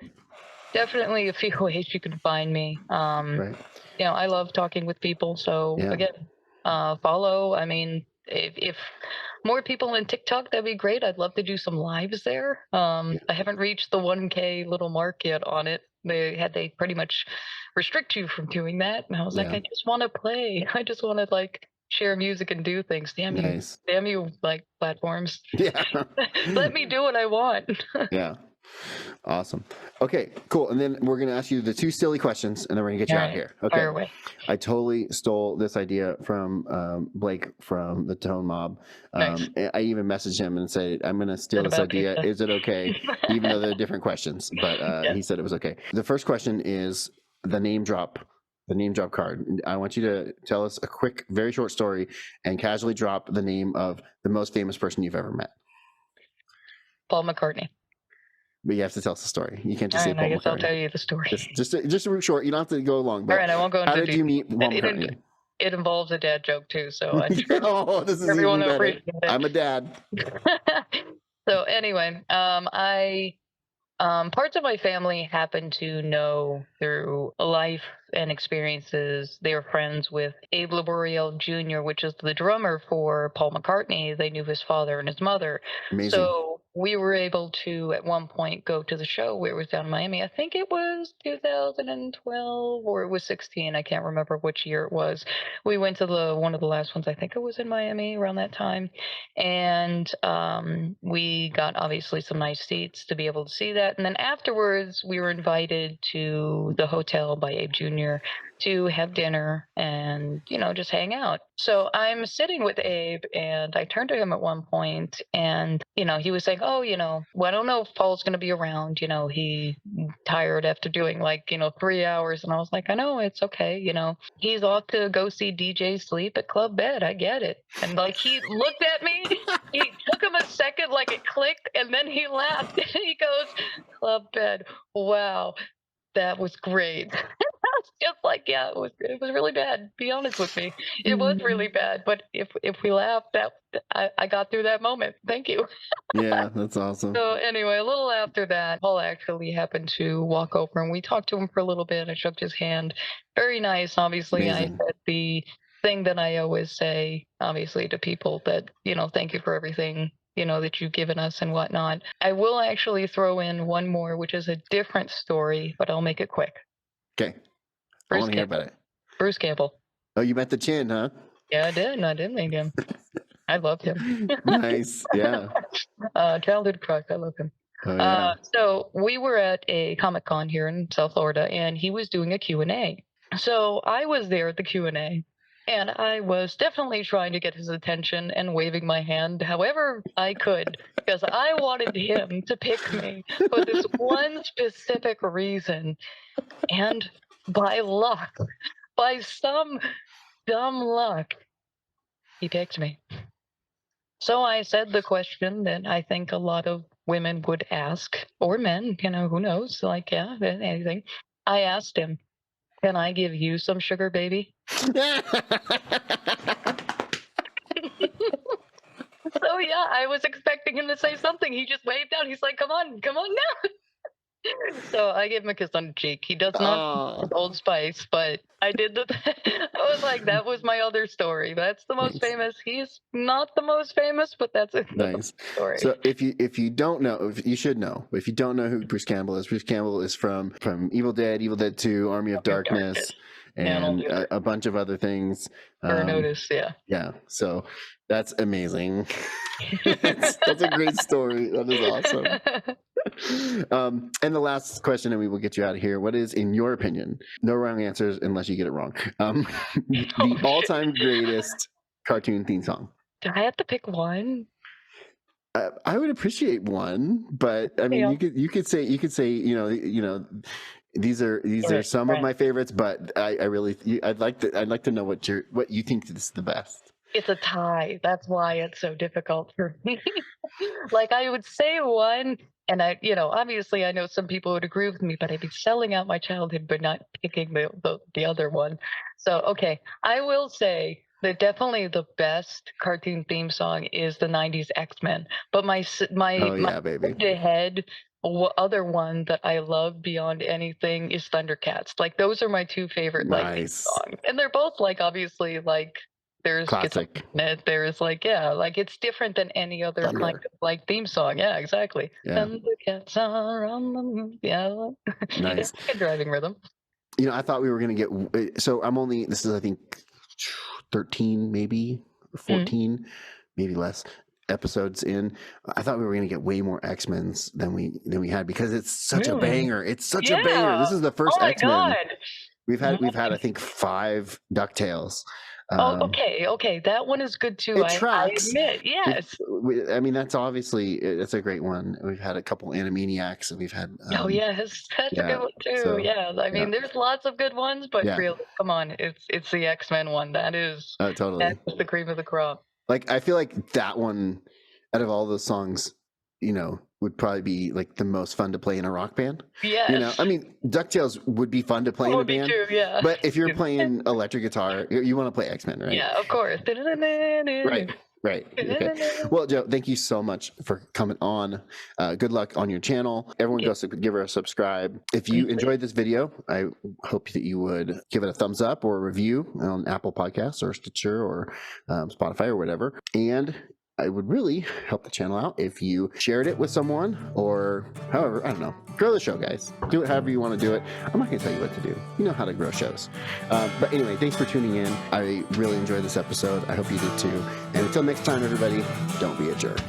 Speaker 2: definitely a few ways you can find me. I love talking with people. So again, follow. I mean, if more people in TikTok, that'd be great. I'd love to do some lives there. I haven't reached the 1K little mark yet on it. They pretty much restrict you from doing that. And I was like, I just want to play. I just want to like share music and do things. Damn you, like platforms.
Speaker 1: Yeah.
Speaker 2: Let me do what I want.
Speaker 1: Yeah. Awesome. Okay, cool. And then we're going to ask you the 2 silly questions, and then we're going to get you
Speaker 2: All
Speaker 1: out of
Speaker 2: right,
Speaker 1: here. Okay.
Speaker 2: fire away.
Speaker 1: I totally stole this idea from Blake from the Tone Mob.
Speaker 2: Nice.
Speaker 1: I even messaged him and said, I'm going to steal this
Speaker 2: about
Speaker 1: idea.
Speaker 2: pizza?
Speaker 1: Is it okay? Even though they're different questions, but
Speaker 2: Yeah.
Speaker 1: he said it was okay. The first question is the name drop. The name drop card. I want you to tell us a quick, very short story and casually drop the name of the most famous person you've ever met.
Speaker 2: Paul McCartney.
Speaker 1: But you have to tell us the story. You can't just
Speaker 2: All
Speaker 1: say
Speaker 2: right,
Speaker 1: Paul
Speaker 2: I guess
Speaker 1: McCartney.
Speaker 2: I'll tell you the story.
Speaker 1: Just short. You don't have to go long. But
Speaker 2: All right, I won't go into
Speaker 1: how did you meet Paul
Speaker 2: it,
Speaker 1: McCartney?
Speaker 2: it involves a dad joke too, so I'm sure
Speaker 1: Oh, this is
Speaker 2: everyone
Speaker 1: even
Speaker 2: will
Speaker 1: better.
Speaker 2: appreciate it.
Speaker 1: I'm a dad.
Speaker 2: So anyway, I parts of my family happen to know through life and experiences. They were friends with Abe Laboriel Jr., which is the drummer for Paul McCartney. They knew his father and his mother.
Speaker 1: Amazing.
Speaker 2: So we were able to, at one point, go to the show where it was down in Miami. I think it was 2012 or it was 16. I can't remember which year it was. We went to one of the last ones. I think it was in Miami around that time. And we got obviously some nice seats to be able to see that. And then afterwards, we were invited to the hotel by Abe Jr. to have dinner and, just hang out. So I'm sitting with Abe and I turned to him at one point and, he was saying, oh, well, I don't know if Paul's going to be around. He tired after doing 3 hours. And I was like, I know, it's okay. He's off to go see DJ Sleep at Club Bed. I get it. And he looked at me. He took him a second, it clicked, and then he laughed. He goes, Club Bed. Wow, that was great. I was just like, yeah, it was really bad. Be honest with me, it was really bad. But if we laugh, I got through that moment. Thank you.
Speaker 1: Yeah, that's awesome.
Speaker 2: So anyway, a little after that, Paul actually happened to walk over, and we talked to him for a little bit. I shook his hand. Very nice. Obviously,
Speaker 1: Amazing.
Speaker 2: I said the thing that I always say, obviously, to people that, thank you for everything, that you've given us and whatnot. I will actually throw in one more, which is a different story, but I'll make it quick.
Speaker 1: Okay. I want to hear about it.
Speaker 2: Bruce Campbell.
Speaker 1: Oh, you met the Chin, huh?
Speaker 2: Yeah, I did. And I did meet him. I loved him.
Speaker 1: Nice. Yeah.
Speaker 2: Childhood crush. I love him.
Speaker 1: Oh, yeah.
Speaker 2: So we were at a Comic-Con here in South Florida, and he was doing a Q&A. So I was there at the Q&A, and I was definitely trying to get his attention and waving my hand however I could, because I wanted him to pick me for this one specific reason. And by luck, by some dumb luck, he picked me. So I said the question that I think a lot of women would ask, or men, who knows, yeah, anything. I asked him, can I give you some sugar, baby? So yeah, I was expecting him to say something. He just waved down. He's like, come on now. So I gave him a kiss on the cheek. He does not Old Spice, but I did I was like, that was my other story. That's the most famous. He's not the most famous, but that's a
Speaker 1: nice
Speaker 2: story.
Speaker 1: So if you don't know, you should know. But if you don't know who Bruce Campbell is from Evil Dead 2, Army of Darkness, and a bunch of other things.
Speaker 2: Notice, yeah.
Speaker 1: Yeah. So that's amazing. that's a great story. That is awesome. And the last question, and we will get you out of here. What is, in your opinion, no wrong answers unless you get it wrong, the all-time greatest cartoon theme song?
Speaker 2: Do I have to pick one?
Speaker 1: I would appreciate one, but I mean, you could say these are some of my favorites, but I'd like to know what you think is the best.
Speaker 2: It's a tie. That's why it's so difficult for me. I would say one, and obviously I know some people would agree with me, but I'd be selling out my childhood, but not picking the other one. So, okay, I will say that definitely the best cartoon theme song is the 90s X-Men. But my head other one that I love beyond anything is Thundercats. Those are my two favorite theme songs. And they're both obviously there's
Speaker 1: classic.
Speaker 2: There's it's different than any other kind of theme song. Yeah, exactly.
Speaker 1: Yeah.
Speaker 2: Thundercats are on the move. Yeah.
Speaker 1: Nice.
Speaker 2: Good driving rhythm.
Speaker 1: I thought we were gonna get. So this is I think 13, maybe 14, maybe less episodes in, I thought we were going to get way more X-Men's than we had, because it's such a
Speaker 2: Really?
Speaker 1: banger. It's such a
Speaker 2: Yeah.
Speaker 1: banger. This is the first
Speaker 2: Oh my
Speaker 1: X-Men.
Speaker 2: God.
Speaker 1: We've had I think 5 DuckTales.
Speaker 2: Oh, okay. That one is good too.
Speaker 1: It
Speaker 2: I
Speaker 1: tracks.
Speaker 2: admit, yes.
Speaker 1: I mean, that's a great one. We've had a couple Animaniacs, and we've had.
Speaker 2: Oh yes, that's a good one too.
Speaker 1: So,
Speaker 2: Yeah, I mean, there's lots of good ones, but
Speaker 1: Yeah.
Speaker 2: really, come on, it's the X-Men one. That is
Speaker 1: Totally.
Speaker 2: that's the cream of the crop.
Speaker 1: Like, I feel like that one, out of all those songs, would probably be like the most fun to play in a rock band.
Speaker 2: Yes.
Speaker 1: I mean, DuckTales would be fun to play in a band.
Speaker 2: Too, yeah.
Speaker 1: But if you're playing electric guitar, you want to play X-Men, right?
Speaker 2: Yeah, of course.
Speaker 1: Right. Okay. Well, Joe, thank you so much for coming on. Good luck on your channel. Everyone go give her a subscribe. If you enjoyed this video, I hope that you would give it a thumbs up or a review on Apple Podcasts or Stitcher or Spotify or whatever. And I would really help the channel out if you shared it with someone, or however, I don't know. Grow the show, guys. Do it however you want to do it. I'm not going to tell you what to do. You know how to grow shows. But anyway, thanks for tuning in. I really enjoyed this episode. I hope you did too. And until next time, everybody, don't be a jerk.